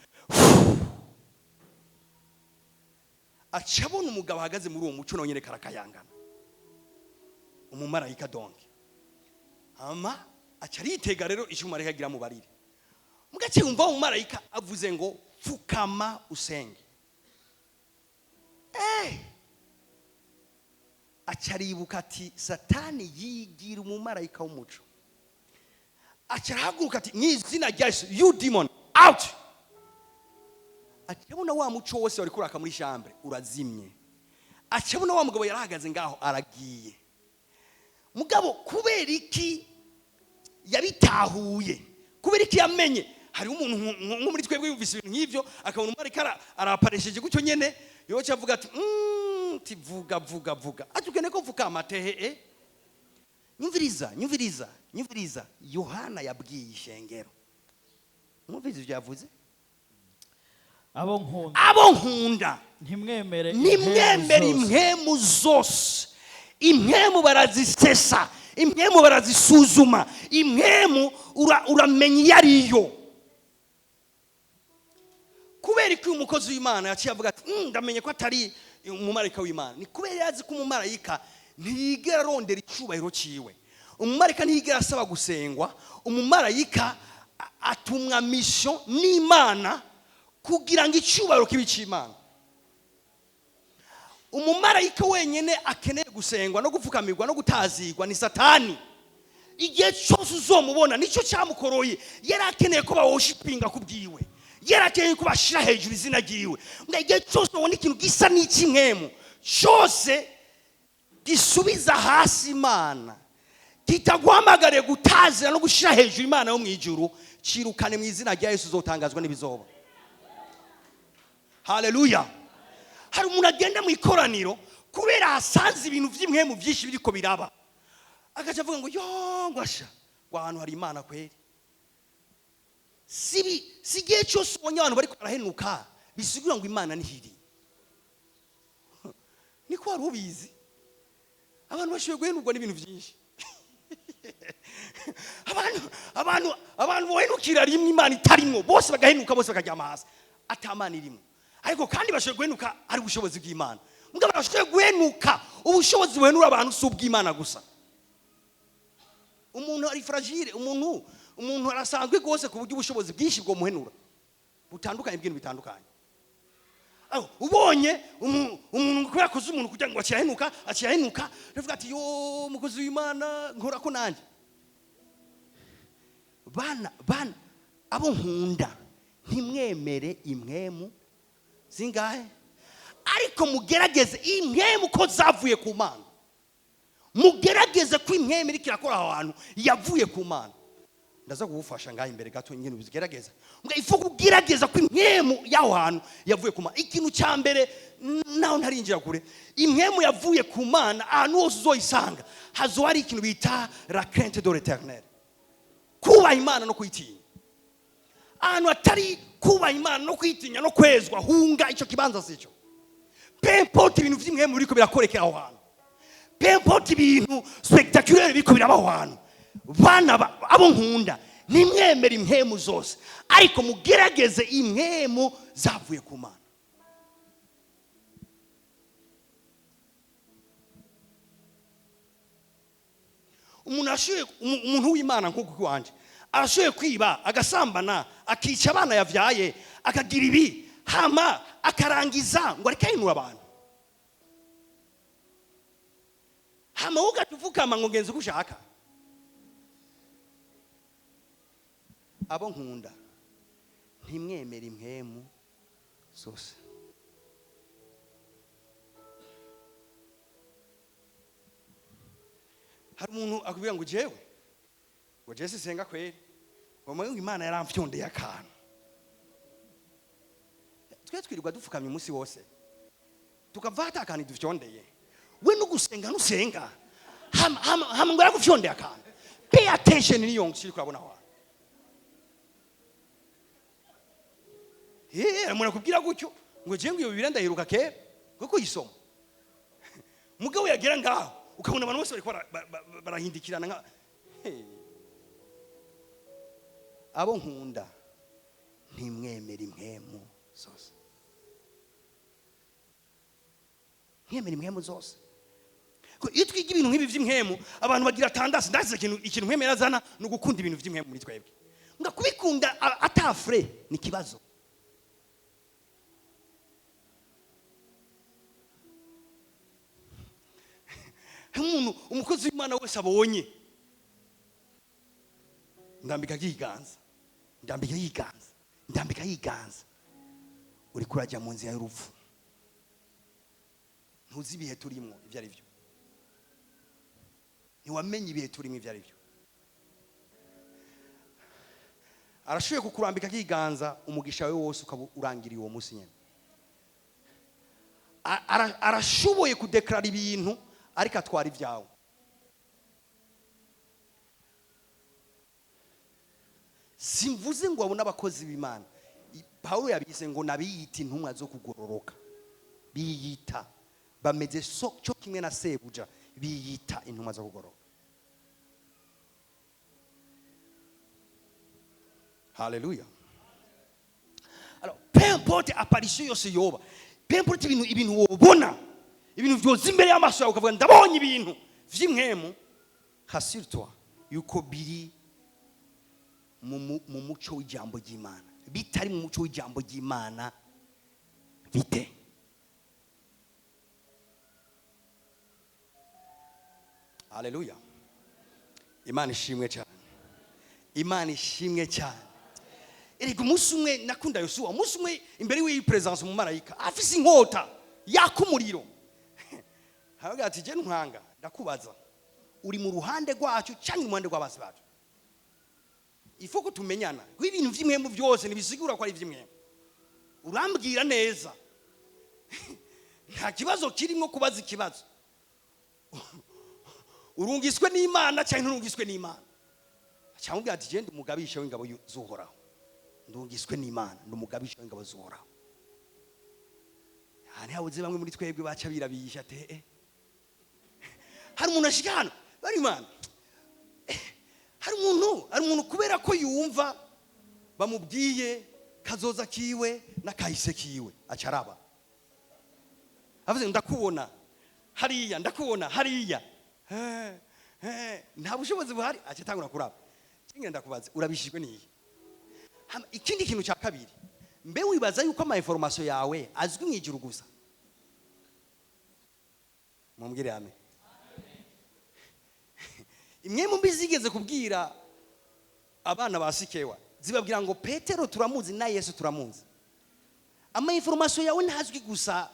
acabona umugabo ahagaze muri uwo muco nonyene karakayangana, umumarayika donke. Hama acaritega rero icyo umumarayika agira mubarire, mugace umva umumarayika avuze ngo pfukama usenge. Acaribuka ati Satani yigira umumarayika w'umuco, acarahaguruka ati mw'izina rya Yesu, you demon out. Acabona wa muco wose wari kuraka muri shambure urazimye, acabona wa mugabo yarahagaze ngaho aragiye. Mugabo kubera iki yabitahuye, kubera iki yamenye, hari umuntu nko muri twebwe yumvise ibintu nk'ivyo akabona umumarayika araparesheje gutyo nyene, yoca avuga ati vuga atukene ko vuka amatehe. Nyumviriza Yohana yabwiye ishengero, mwumvirize ibyo yavuze, abo nkunda ntimwemere impemu zose. Impemu barazisesa, impemu barazisuzuma, impemu uramenya iyo ariyo. Kubera ko umukozi w'Imana yaciye avuga ati ndamenye ko atari umumarayika w'Imana, ni kubera yazi ko umumarayika ntiyigera arondera icubahiro ciwe. Umumarayika ntiyigera asaba gusengwa, umumarayika atumwa mission n'Imana kugira ngo icubahiro kibe c'Imana. Umumarayika wenyene akeneye gusengwa no gupfukamirwa no gutazigwa ni Satani. Igihe cyose uzomubona nicyo cyamukoroye, yari akeneye ko bawoshipinga kubwiwe, yari akeneye ko bashira hejuru izina ryiwe. Igihe cyose ubona ikintu gisa n'ikinkemu cyose gisubiza hasi Imana, kitaguhamagare gutazira no gushira hejuru Imana yo mwijuru, cirukane mu izina rya Yesu, uzotangazwa n'ibizoba. Haleluya. Hari umuntu agenda mu ikoraniro kubera hasanze ibintu by'imwemu byinshi biriko biraba, agaca avuga ngo yo ngwasha ahantu hari Imana kweri. Sigiye cyose ubonye abantu bariko barahenuka bisigura ngo Imana nihiri. Niko wari ubizi abantu bashoboye guhenurwa n'ibintu byinshi. abantu bohenukira rimwe Imana itarimwo, bose bagahenuka, bose bakajyama hasi atamana irimo. Ariko kandi bashoboye guhenuka ari ubushobozi bw'Imana. Mugabo bashoboye guhenuka, ubushobozi buhenura abantu si ubw'Imana gusa. Umuntu ari fragile, umuntu arasanzwe gose ku buryo ubushobozi bwinshi bwo muhenura butandukanye bw'ibintu bitandukanye. Ubonye umuntu kubera koze umuntu kugira ngo aciyahenuka revuga ati yo mukozi w'Imana nkora ko nanje. Bana abo nkunda ntimwemere impwemu zingahe, ariko mugerageze impwemu ko zavuye ku Mana. Mugerageze ko impwemu iri kirakora aho hantu yavuye ku Mana. Ndaza kugufasha ngaho imbere gato nyine uzigerageza. Mbwa ifu kugerageza ko impwemu yaho hantu yavuye ku Mana. Ikintu cya mbere naho ntarinjira kure, impwemu yavuye ku Mana ahantu hose uzoyisanga hazo hari ikintu bita la crainte de l'Éternel, kubaha Imana no kuyitinya. Ahantu atari kubaha Imana no kwitinya no kwezwa, hunga icyo kibanza sico. Pempote ibintu by'imwemu biriko birakorekera aho hantu, pempote ibintu spectaculaire biriko birabaho hantu. Bana abo nkunda nimwemere impemu zose, ariko mugerageze impemu zavuye ku Mana. Umuntu w'Imana nk'uko kwanje arashoboye kwiba, agasambana, akica abana yavyaye, akagira ibi, hama akarangiza ngo areke ahinura abantu. Hama ugatuvukama ngo ngenze gushaka. Abo nkunda ntimwemere impemu zose. Hari umuntu akubwira ngo jewe senga kweli, ngo Imana yaramfyondeye akantu. Twe twirirwa dufukamye umunsi wose tukavata akantu dufyondeye, we no gusenga nusenga hama ngo yaragufyondeye akantu. pay attention niyo ngishiri kurabona aho. Mwana kubwira gutyo ngo je ngo iyo Bibiliya ndayiruka kera kuko yisoma. Mugabo yagera ngaho ukabona abantu bose bariko barahindikirana nka abo nkunda ntimwemera impwemu zose. Ntimwemera impwemu zose. Iyo twiga ibintu nk'ibi vy'impwemu abantu bagira tandasi ndazize ikintu nkemera zana no gukunda ibintu vy'impwemu muri twebwe. Nga kubikunda atafre ni kibazo. Umuntu umukozi w'Imana wese abonye ndambika yiganza uri kurajya mu nzira y'urupfu. Ntuzi ibihe turimo ibyo ari byo. Ntiwamenye ibihe turimo ibyo ari byo. Arashoboye kukurambika kiganza umugisha we wose ukaburangiriye uwo munsi nyene. Arashoboye kudeklara ibintu ariko atwara ibyawe. Simvuze ngo abona abakozi b'Imana. Paulo yabise ngo nabiyita intumwa zo kugororoka. Biyita bameze cyo kimwe na sebuja, biyita intumwa zo kugororoka. Hallelujah. Alors, peu importe apparition yose yoba, peu importe ibintu wobona, ibintu vyoza imbere y'amaso yawe ukavuga ndabonye ibintu vy'impwemu, rassure-toi yuko biri mu muco w'ijambo ry'Imana. Bitari mu muco w'ijambo ry'Imana bite. Hallelujah. Imana ishimwe cyane. Imana ishimwe cyane. Erega umunsi umwe nakunda Yosuwa, umunsi umwe imbere w'iyi presence mu marayika afise inkota yakumuriro. Havuga ati je ntwanga ndakubaza uri mu ruhande rwacu cyangwa mu ruhande rw'abasi bacu. Ifo ko tumenyana ko ibintu vy'imwembu byose nibisigura ko ari vy'imwembu. Urambwira neza. Nta kibazo kirimo kubaza ikibazo. Urungiswe n'Imana cyangwa nturungiswe n'Imana. Cyangwa ati je ndi umugabisha w'ingabo zuhoraho. Ndungiswe n'Imana ndumugabisha w'ingabo zuhoraho. Hani habuze bamwe muri twebwe baca birabisha te. Hari umuntu ashikana bari Imana. Hari umuntu kubera ko yumva bamubwiye kazoza kiwe na kahise kiwe acaraba. Avuze ndakubona hariya ndakubona hariya. Nta bushobozi buhari acatangura kuraba. Kinge ndakubaza urabishijwe niyi. Ikindi kintu cya kabiri, mbe wibaza yuko ama information yawe azwi mwijuru gusa? Mumbwire amen. Imwe mu bizigeze kubwira abana ba Sikewa zibabwira ngo Petero turamuzi na Yesu turamuzi. Ama information yawe ntazwi gusa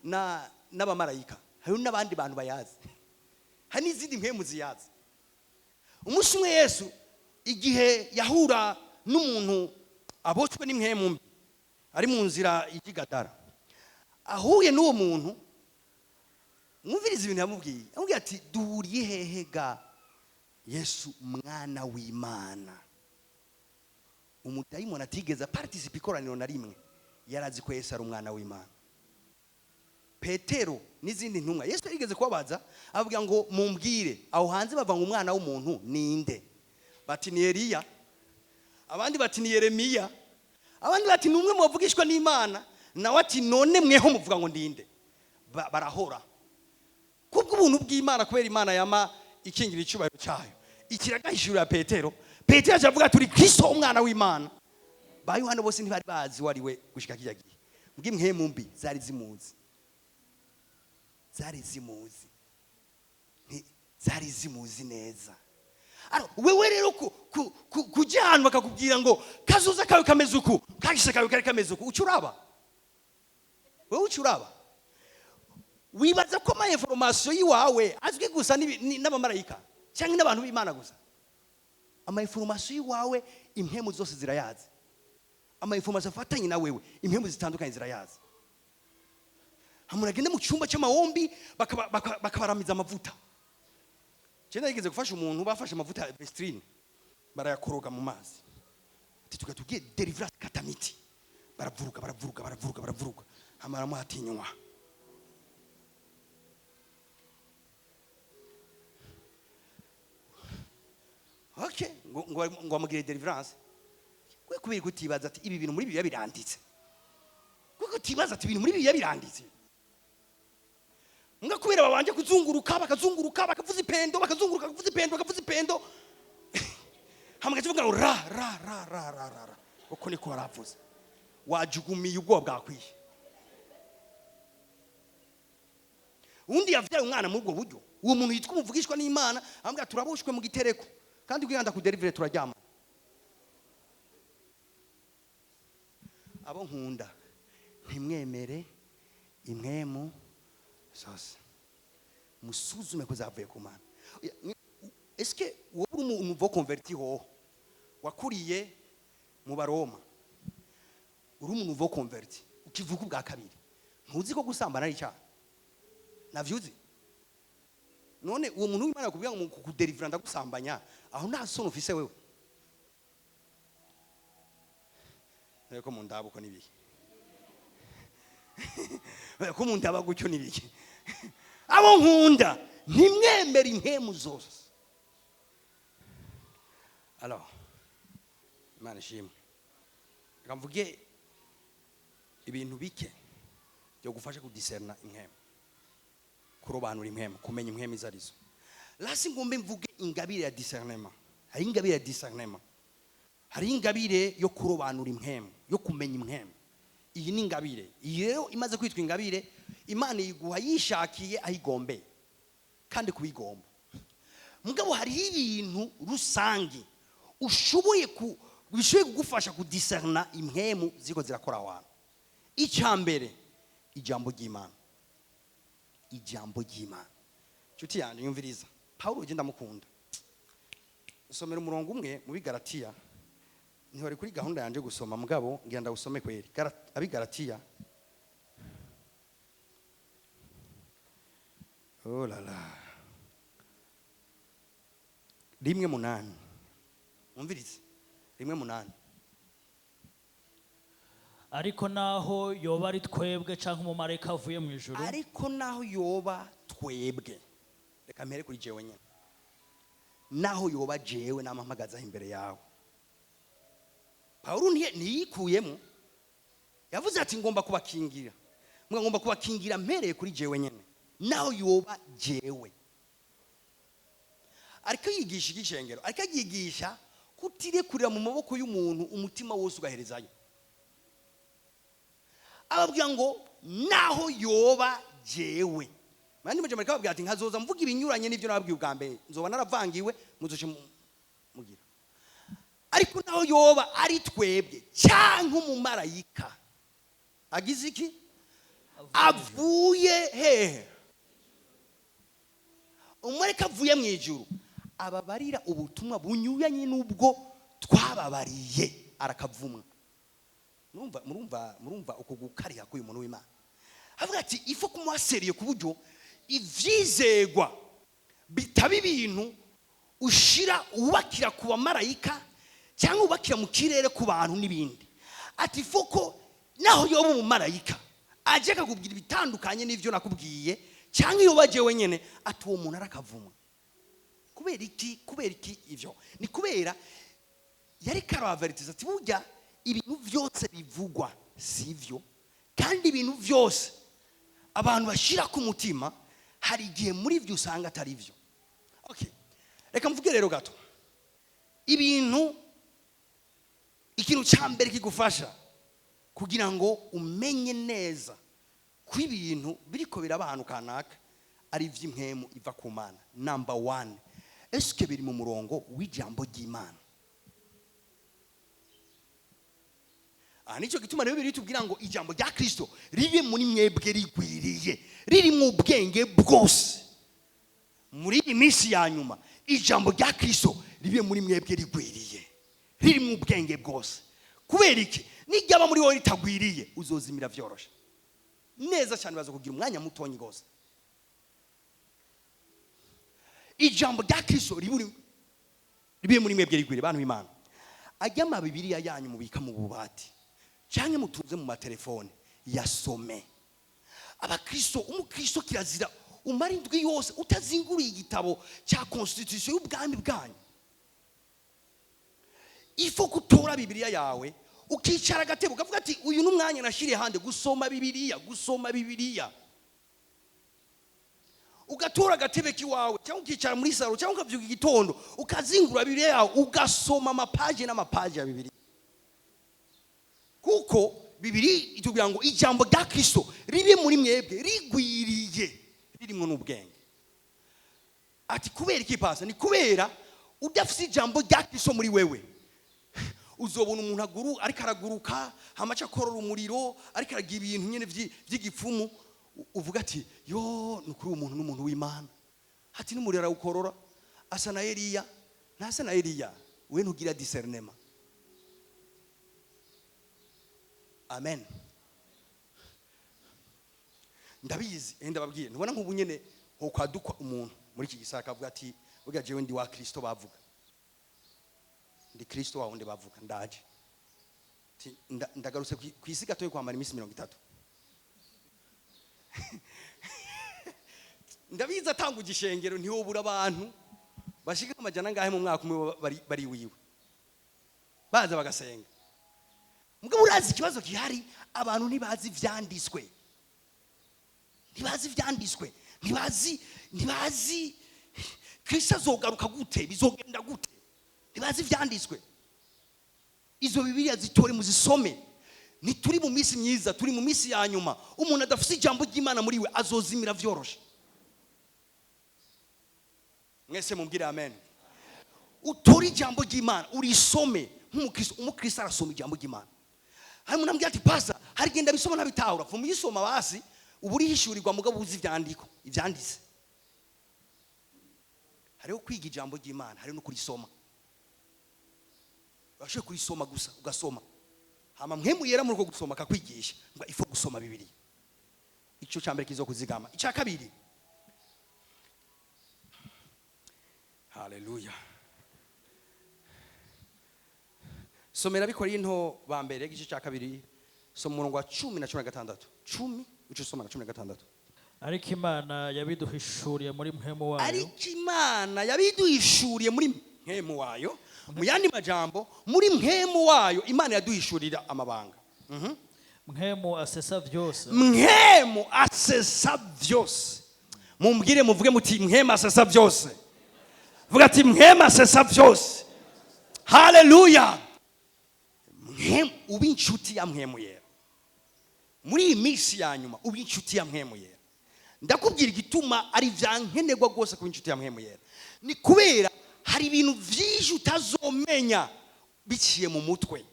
n'abamarayika, hari n'abandi bantu bayazi. Hani izindi mpemu ziyazi. Umunsi umwe Yesu igihe yahura n'umuntu abotswe n'impwemu mbi ari mu nzira y'igatara, ahuye n'uwo muntu mwumviriza ibintu yamubwiye. Amubwiye ati duhuriye hehe ga Yesu mwana w'Imana. Umudayimoni atigeze participe ikoraniro na rimwe yarazi ko Yesu ari umwana w'Imana. Petero n'izindi ntumwa Yesu yigeze kubabaza avuga ngo mumbwire aho hanze bava ngo umwana w'umuntu ninde? Bati ni Eliya, abandi bati ni Yeremiya, abandi bati numwe mu bavugishwa n'Imana, nawe ati none mweho muvuga ngo ndinde? Barahora kubwo ubuntu bw'Imana kubera Imana yama ikingira icubahiro cyayo. Ikiragahishurira Petero avuga turi Kristo umwana w'Imana. Ba Yohana bose ntibari bazi wariwe gushika kiyagiye. Mbwimwe mbi zari zimuzi. Zari zimuzi neza. Wewe rero kujyanwa bakakubwira ngo kazoza kawe kameze uku, kahise kawe kari kameze uku, ucuraba. Wewe ucuraba. Wibaza ko ama information yiwawe azwi gusa n'abamarayika cyangwa n'abantu b'Imana gusa? Ama information yiwawe impemu zose zirayazi. Ama information afatanye na wewe impemu zitandukanye zirayazi. Hamuragende mu cyumba cy'amahombi bakabaramiza amavuta. cyenda yigeze gufasha umuntu bafashe amavuta ya Vestrine barayakoroga mu mazi ati tugatubwiye deliverance katamiti baravuruga amaramo hatinywa okay ngo amugire deliverance kwe kubiri kutibaza ati ibi bintu muri bibiliya biranditse kwe kutibaza ati ibintu muri bibiliya biranditse nga kubera babanje kuzunguruka bakavuza ipendo bakavuza ipendo hamwe kivuga ra uko niko baravuze wajugumiye ubwo bwakwiye undi yavyaye umwana muri ubwo buryo uwo muntu yitwa umuvugishwa n'Imana ambwa turabushwe mu gitereko kandi kwihanda ku delivery turajyama abo nkunda ntimwemere impwemu zose musuzume ko zavuye ku Mana. Est-ce que wowe umuntu vo converti ho wakuriye mu Baroma uri umuntu vo converti ukivuka ubwa kabiri ntuzi ko gusambana ari cyaha navyuzi none uwo muntu w'Imana yakubwira ngo kudeliver ndagusambanya aho nta sono ufise wewe ko mu ndabo ko nibiki ko mu ndaba gucyo nibiki abo nkunda ntimwemere impemu zose. Alors Imana ishimwe ngamvuge ibintu bike byo gufasha kudiserna impemu kurobanura impemu kumenya impemu izarizo lasi ngombe mvuge ingabire ya discernement hari ingabire ya discernement hari ingabire yo kurobanura impemu yo kumenya impemu iyi ni ingabire iyi rero imaze kwitwa ingabire Imana yiguha yishakiye ahigombe kandi kubigomba mugabo hari ibintu rusangi ushoboye bishoboye kugufasha kudiscerna impemu ziko zirakora abantu. Icyambere ijambo ry'Imana nshuti yanjye yumviriza Paulo ugenda mukunda usomera umurongo umwe mu Bigalatiya ntihore kuri gahunda yanje gusoma mugabo ngenda usome kweri Abigalatiya oh la la 1:8 umviriza 1:8 ariko naho yoba ari twebwe canke umumarayika avuye mu ijuru ariko naho yoba twebwe reka mpere kuri jewe nyene naho yoba jewe namampagaza imbere yawe Paulo ntiyikuyemo yavuze ati ngomba kubakingira mpereye kuri jewe nyene naho yoba jewe ariko yigisha igishengero ariko yigisha kutirekurira mu maboko y'umuntu umutima wose ugaherezayo ababwira ngo naho yoba jewe mandi muje marika babwira ati nkazoza mvuga ibinyuranye n'ivyo nababwiye ubwa mbere nzoba naravangiwe muzoce mugira ariko naho yoba ari twebwe cyangwa umumarayika agize iki avuye hehe umureka avuye mu ijuru ababarira ubutumwa bunyuranye n'ubwo twababariye arakavumwa. Murumva uko gukariha k'uyu muntu w'Imana avuga ati ifo kumwaseriye ku buryo ivyizegwa bitaba ibintu ushira ubakira ku bamarayika cyangwa ubakira mu kirere ku bantu n'ibindi ati foko naho yoba umumarayika aje kakubwira bitandukanye n'ivyo nakubwiye cyangwa iyo baje wenyene ati uwo muntu arakavumwa kubera iki ivyo ni kubera yari karaveritiza ati burya ibintu byose bivugwa sivyo kandi ibintu byose abantu bashira ku mutima hari igihe muri byo usanga atari byo. Okay, reka mvuge rero gato ikintu cyambere kigufasha kugira ngo umenye neza ko ibintu biriko biraba ahantu kanaka ari ivy'impemu iva ku Mana. Number 1, eske biri mu murongo w'ijambo ry'Imana? Nicyo gituma rero biritubwira ngo ijambo rya Kristo ribe muri mwebwe rigwiriye riri mu bwenge bwose. Muri iminsi ya nyuma ijambo rya Kristo ribe muri mwebwe rigwiriye riri mu bwenge bwose. Kubera iki? Nijyaba muri wowe ritagwiriye uzozimira vyorosha neza cyane bazo kugira umwanya mutonyi gose. ijambo rya Kristo ribe muri mwebwe rigwire bantu b'Imana. Ajya mu Bibiliya yanyu mubika mu bubati cyangwa mutunze mu matelefone yasome. Abakristo, umukristo kirazira umara indwi yose utazinguriye igitabo cya constitution y'ubwami bwanyu. Ifo kutora Bibiliya yawe ukicara agatebo ukavuga ati uyu n'umwanya nashiriye hande gusoma Bibiliya. Ugatora agatebe kiwawe cyangwa ukicara muri saro cyangwa ukavyuka igitondo ukazingura Bibiliya yawe ugasoma amapaje n'amapaje ya Bibiliya. Kuko Bibiliya itubwira ngo ijambo rya Kristo ribe muri mwebwe rigwiriye ririmo n'ubwenge. Ati kubera iki pasa? Ni kubera udafite ijambo rya Kristo muri wewe uzobona umuntu ariko araguruka hamaca korora umuriro ariko aragira ibintu nyene vy'igipfumu uvuga ati yo nukuri umuntu n'umuntu w'Imana. Ati n'umuriro arawukorora asa na Eliya ntasa na Eliya, we ntugira discernement. Amen. Ndabizi ndababwiye ntubona nk'ubu nyene ho kwadukwa umuntu muri iki gisaka avuga ati vuga jewe ndi wa Kristo bavuga. Ndi Kristo wa wundi bavuga ndaje. Ndagarutse kwisi gatoye kwamara imisi 30. Ndabizi atanga igishengero ntiyobura abantu bashika amajana ngahe mu mwaka umwe bari wiwe. Baza bagasenga. Mugabo urazi ikibazo gihari, abantu ntibazi vyanditswe. Ntibazi Kristo azogaruka gute, bizogenda gute. Ntibazi vyanditswe. Izo Bibiliya zitore muzisome. Nituri mu misi myiza, turi mu misi ya nyuma. Umuntu adafite ijambo ry'Imana muri we azozimira vyoroshe. Mwese mumbwire amen. Utori ijambo ry'Imana urisome nk'umukristo. Umukristo arasoma ijambo ry'Imana. Hari umuntu ambwira ati pasa hari genda bisoma ntabitahura. Fu muyisoma basi uburi hishurirwa mugabo uzi ivyanditse. Hariho kwiga ijambo ry'Imana, hariho no kurisoma. Bashe kurisoma gusa ugasoma. Hama mwemu yera muri ko gusoma akakwigisha ngo ifo gusoma Bibiliya. Icyo cyambere kizo kuzigama. Icya kabiri. Hallelujah. Somera Bikorinto ba mbere igice cya kabiri soma umurongo wa 10 na 16. 10 uco soma na 16. Ariko Imana yabiduhishuriye muri mpemu wayo. Mu yandi majambo muri mpemu wayo Imana yaduhishurira amabanga. Mpemu asesa vyose. Mumbwire muvuge muti mpemu asesa vyose. Vuga ati mpemu asesa vyose. Hallelujah. Mpemu ubi inshuti ya mpemu yera. Muri iyi minsi ya nyuma ubi inshuti ya mpemu yera. Ndakubwira igituma ari vyankenerwa gose ku inshuti ya mpemu yera. Ni kubera hari ibintu vyinshi utazomenya biciye mu mutwe.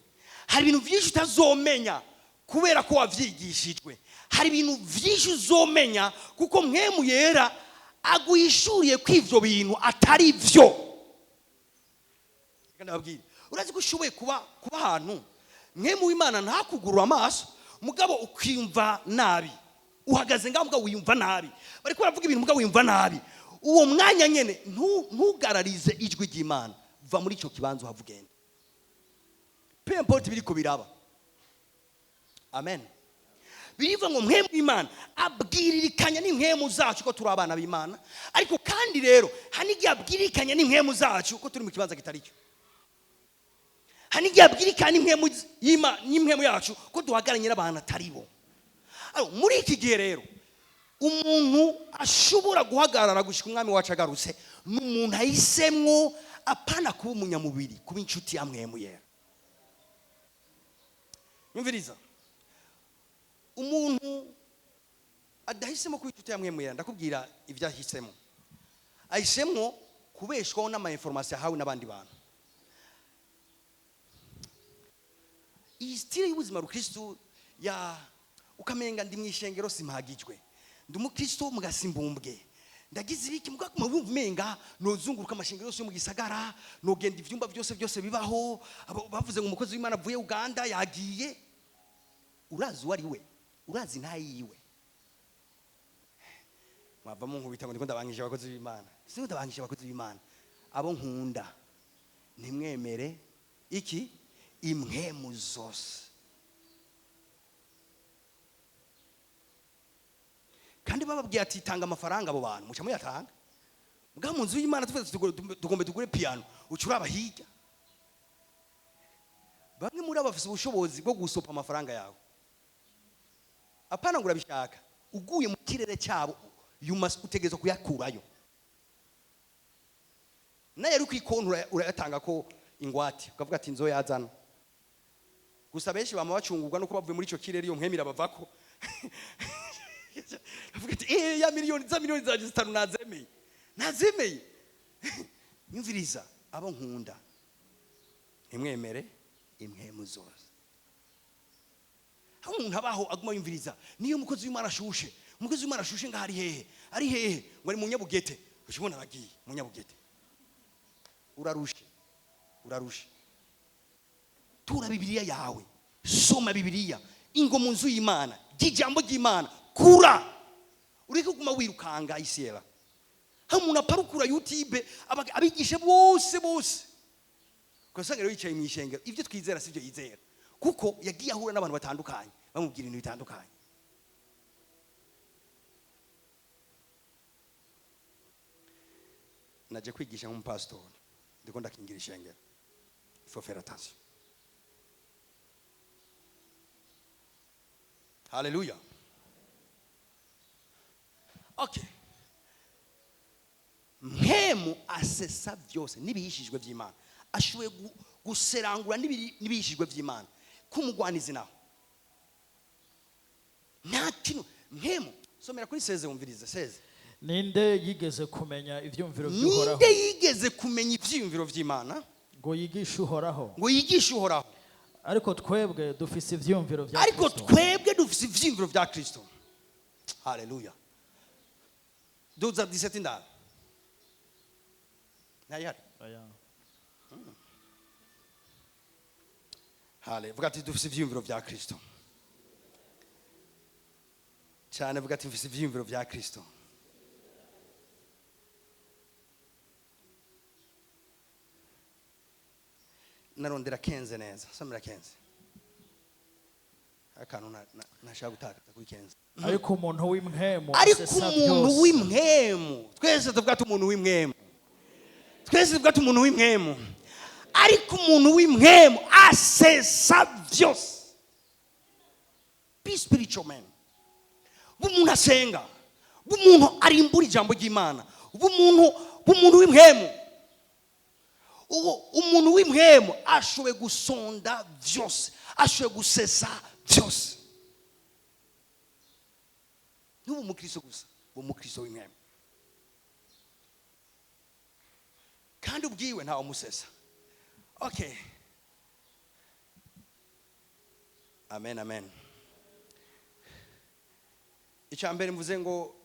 Hari ibintu vyinshi utazomenya kubera ko wavyigishijwe. Hari ibintu vyinshi uzomenya kuko mpemu yera aguhishuriye kw'ivyo bintu atari vyo. Ndababwira urazi ko ushoboye kuba ahantu mpemu w'Imana ntakugurura amaso mugabo ukiyumva nabi. Uhagaze ngaho mugabo wiyumva nabi. Bariko baravuga ibintu mugabo wiyumva nabi. Uwo mwanya nyene ntugararize ijwi ry'Imana. Va muri ico kibanzo havugende. Peu importe biriko biraba. Amen. Biriva ngo mpemu w'Imana abwiririkanya n'impemu zacu ko turi abana b'Imana. Ariko kandi rero hanigi abwiririkanya n'impemu zacu ko turi mu kibanza kitari cyo. Hanigi abwiririkanya n'impemu yacu ko duhagaranye n'abantu atari bo. Muri iki gihe rero umuntu ashobora guhagarara gushika umwami wacu agarutse n'umuntu ahisemwo apana kuba umunyamubiri kuba inshuti ya mpemu yera. Nyumviriza umuntu adahisemo kuba inshuti ya mpemu yera ndakubwira ivyahisemo. Ahisemwo kubeshwaho n'ama information yahawe n'abandi bantu. Iyi style y'ubuzima rukristo ya ukamenga ndi mwishengero simpagijwe. Ndi umukristo mugasimbumbwe. Ndagize ibiki mugakuma bumvenga nozunguruka amashengero yose mu gisagara no genda ivyumba byose bibaho. Bavuze ngo umukozi w'Imana avuye Uganda yagiye. Urazi wari we. Urazi ntayiwe. mwava mu nkubita ngo ndiko ndabangisha abakozi b'Imana. Siko ndabangisha abakozi b'Imana. Abo nkunda ntimwemere iki impwemu zose. Kandi bababwiye ati tanga amafaranga abo bantu muca muyatanga. Muga mu nzu y'Imana tugombe tugure piano ucura abahiga. Bamwe muri abafise ubushobozi bwo gusopa amafaranga yawe. Apana ngura bishaka. Uguye mu kirere cyabo utegerezwa kuyakurayo. Naye ari kwikontu urayatanga ko ingwate ukavuga ati nzo yazana. Gusa benshi bama bacungurwa nuko bavuye muri ico kirere iyo nkemira bavako. Avuga ati ya miliyoni zaje zitanu nazemeye. Nyumviriza abo nkunda ntimwemere impwemu zose. Aho umuntu abaho aguma yumviriza niyo umukozi w'Imana ashushe. Umukozi w'Imana ashushe ngahari hehe? Ari hehe? Ngo ari mu Nyabugete. Ushobona aragiye mu Nyabugete. Urarushe. Tura Bibiliya yawe. Soma Bibiliya. Ingo mu nzu y'Imana. Ijambo ry'Imana. Kura. Ureke kuguma wirukanga isera. Aho umuntu aparukura YouTube abigishe bose. Kwasanga rero yicaye mu ishengero. Ibyo twizera sivyo yizera. Kuko yagiye ahura n'abantu batandukanye bamubwira ibintu bitandukanye. Naje kwigisha nk'umupastor ndiko ndakingira ishengero. Faut faire attention. Hallelujah. Okay. Mpemu asesa byose nibihishijwe by'Imana. Ashoboye guserangura nibihishijwe by'Imana. Kumugwaniza naho. Nta kintu mpemu somera kuri 16 umvirize 16. Ninde yigeze kumenya ivyumviro by'Uhoraho? Ninde yigeze kumenya ivyumviro by'Imana? Ngo yigishe Uhoraho. Ariko twebwe dufise ivyumviro vya Kristo. Ariko twebwe dufise ivyumviro vya Kristo. Hallelujah. Duza 17 ndalo. Nayari. Aya. Hale, vuga ati dufise ivyumviro vya Kristo. Cyane vuga ati dufise ivyumviro vya Kristo. Narondera Kenze neza. Somera Kenze. Akantu nashaka gutaka kuri Kenze. Ariko umuntu w'imwemu asesa byose. Ariko umuntu w'imwemu. Twese tuvuga ati umuntu w'imwemu. Ariko umuntu w'imwemu asesa byose. Be spiritual man. Bumuntu asenga. Bumuntu arimbura ijambo ry'Imana. Bumuntu w'imwemu. Umuntu w'imwemu ashoboye gusonda byose. Ashoboye gusesa byose. Nubu mukristo gusa. Umukristo w'imwemu. Kandi ubwiwe ntawe musesa. Okay. Amen. Icyambere mvuze ngo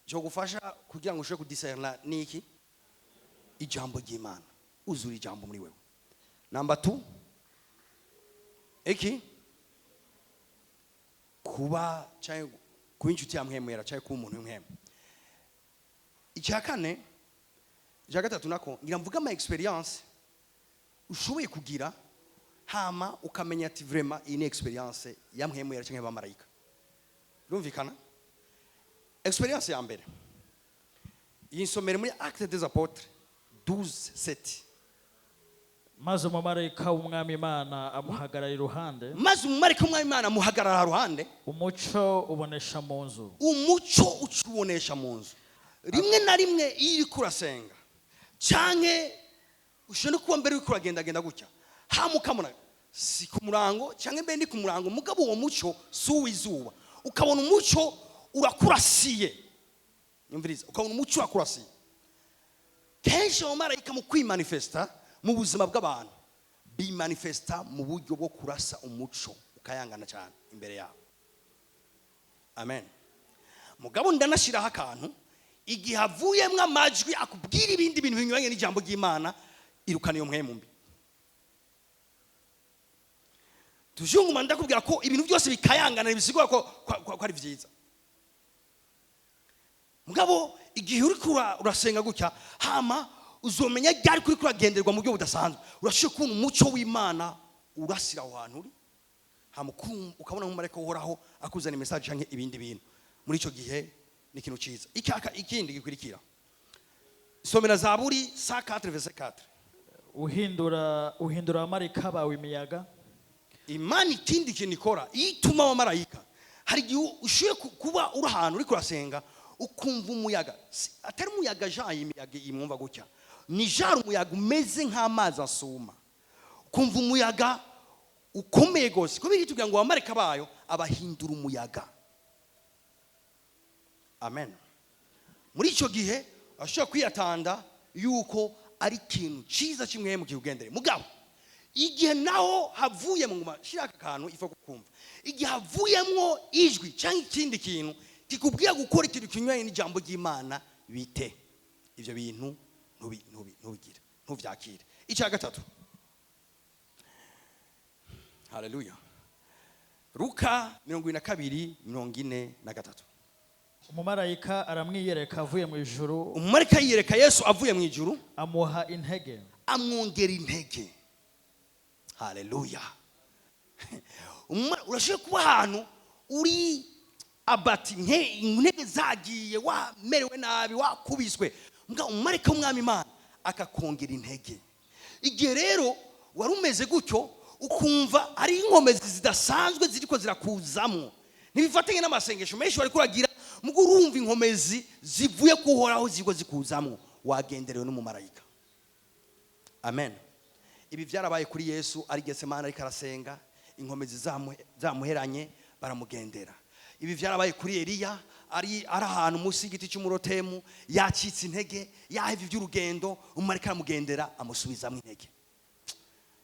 cyo gufasha kugira ngo ushobore kudiscerna niki ijambo ry'Imana. Uzuri ijambo muri wewe. Number 2. Kuba cyangwa kuba inshuti ya mwemera cyangwa kuba umuntu w'imwemu. Icyakane gatatu nako ngira mvuga ama experience ushoboye kugira hama ukamenya ati vraiment iyi ni experience ya mwemera cyangwa abamarayika. Rumvikana? Experience ya mbere. Yinsomere muri Actes des Apôtres 12:7. Maze umumarayika w'umwami Imana amuhagarara iruhande. Umuco ubonesha mu nzu. Rimwe na rimwe iyo kurasenga canke ushobora kuba mbere yuko uragenda gutya hamukamuna si ku murango canke mbe ndi ku murango mugabo uwo muco suwizuba ukabona umuco urakurasiye. Nyumviriza ukabona umuco urakurasiye. Kenshi umumarayika mu kwimanifesta mu buzima bw'abantu bimanifesta mu buryo bwo kurasa umuco ukayangana cyane imbere yabo. Amen. Mugabo ndanashiraho akantu igihe havuyemwe amajwi akubwira ibindi bintu binyuranye n'ijambo ry'Imana irukana iyo mwemu mbi. Tujunguma ndakubwira ko ibintu byose bikayangana bisigura ko ari byiza. mugabo igihe uri urasenga gutya hama uzomenya ryari kuri kuragenderwa mu buryo budasanzwe urashobora kubona umuco w'Imana urasira aho hantu uri hama ukabona nk'umumarayika uhoraho akuzana message canke ibindi bintu muri ico gihe ni ikintu ciza. Ikindi gikurikira somera Zaburi 104 verset 4 uhindura abamarayika bawe imiyaga. Imana ikindi kintu ikora ituma abamarayika hari igihe ushoboye kuba uri ahantu uri kurasenga ukumva umuyaga atari umuyaga jaye imiyaga imwumva gutya ni jara umuyaga umeze nk'amazi asuma ukumva umuyaga ukomeye gose ko bigitugira ngo abamarayika bayo abahindura umuyaga. Amen. Muri ico gihe ashobora kwiyatanda yuko ari ikintu ciza kimwe mu kigendere mugabo igihe naho havuye mu mashiraka kantu ifa kukumva igihe havuyemwo ijwi cyangwa ikindi kintu kikubwiye gukora ikintu kinyuranye n'ijambo ry'Imana bite ivyo bintu ntubigire ntuvyakire. Icya gatatu haleluya Luka 22:43 umumarayika aramwiyereka avuye mu ijuru. Umumarayika yiyereka Yesu avuye mu ijuru amuha intege amwongera intege. Haleluya. Urashobora kuba ahantu uri abati intege zagiye wamerewe nabi wakubiswe mbwa umumarayika w'Umwami Imana akakongera intege. Igihe rero wari umeze gutyo ukumva ari inkomezi zidasanzwe ziriko zirakuzamwo nibifatanye n'amasengesho menshi wari kuragira mugo urumva inkomezi zivuye kuhoraho ziriko zikuzamwo wagenderewe n'umumarayika. Amen. Ibi byarabaye kuri Yesu ari Getsemane ariko arasenga inkomezi zamuheranye baramugendera. Ibi byarabaye kuri Eliya ari ahantu munsi y'igiti cy'umurotemu yacitse intege yahevye iby'urugendo umumarayika aramugendera amusubizamo intege.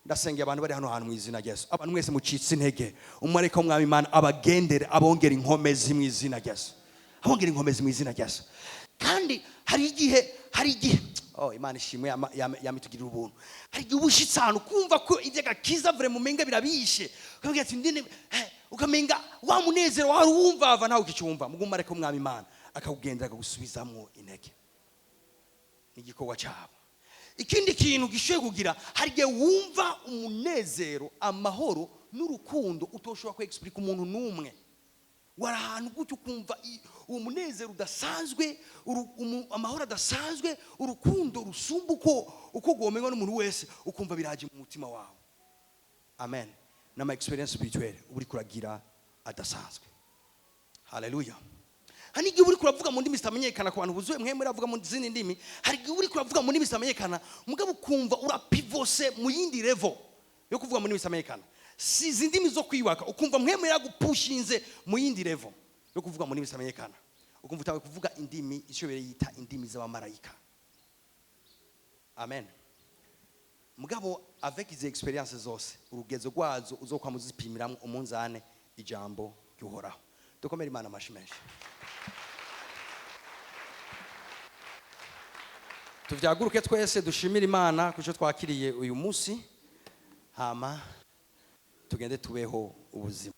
Ndasengera abantu bari hano hantu mu izina rya Yesu abantu mwese mucitse intege umumarayika w'Umwami Imana abagendere abongera inkomezi mu izina rya Yesu abongera inkomezi mu izina rya Yesu. Kandi hari igihe Imana ishimwe yamitugirira ubuntu hari igihe ubushitse ahantu kumva ko ivy'agakiza vure mu menga birabishe ukavuga ati ndine ukamenga wa munezero wari wumva nawe ukicumva mugo umumarayika w'Umwami Imana akakugendera akagusubizamo intege n'igikorwa cyabo. Ikindi kintu gishoboye kugira hari igihe wumva umunezero amahoro n'urukundo utoshobora kwexplica umuntu n'umwe wari ahantu gutyo ukumva uwo munezero udasanzwe amahoro adasanzwe urukundo rusumba uko gwomenwa n'umuntu wese ukumva biraje mu mutima wawe. Amen. Nama experience spirituelle uri kuragira adasanzwe. Haleluya. Hani igihe uri kuravuga mu ndimi zitamenyekana ku bantu buzuye mwe muri avuga mu zindi ndimi hari igihe uri kuravuga mu ndimi zitamenyekana mugabo ukumva urapivose mu yindi level yo kuvuga mu ndimi zitamenyekana si zindimi zo kwibaka ukumva mwe muri agupushinze mu yindi level yo kuvuga mu ndimi zitamenyekana ukumva utawe kuvuga indimi ishobora yita indimi z'abamarayika. Amen. Mugabo avec izi experiences zose urugezo rwazo uzokwa muzipimiramwe umunzane ijambo ryuhoraho. Dukomere Imana amashimeshi. Tuvyaguruke twese dushimira Imana kuco twakiriye uyu munsi hama tugende tubeho ubuzima.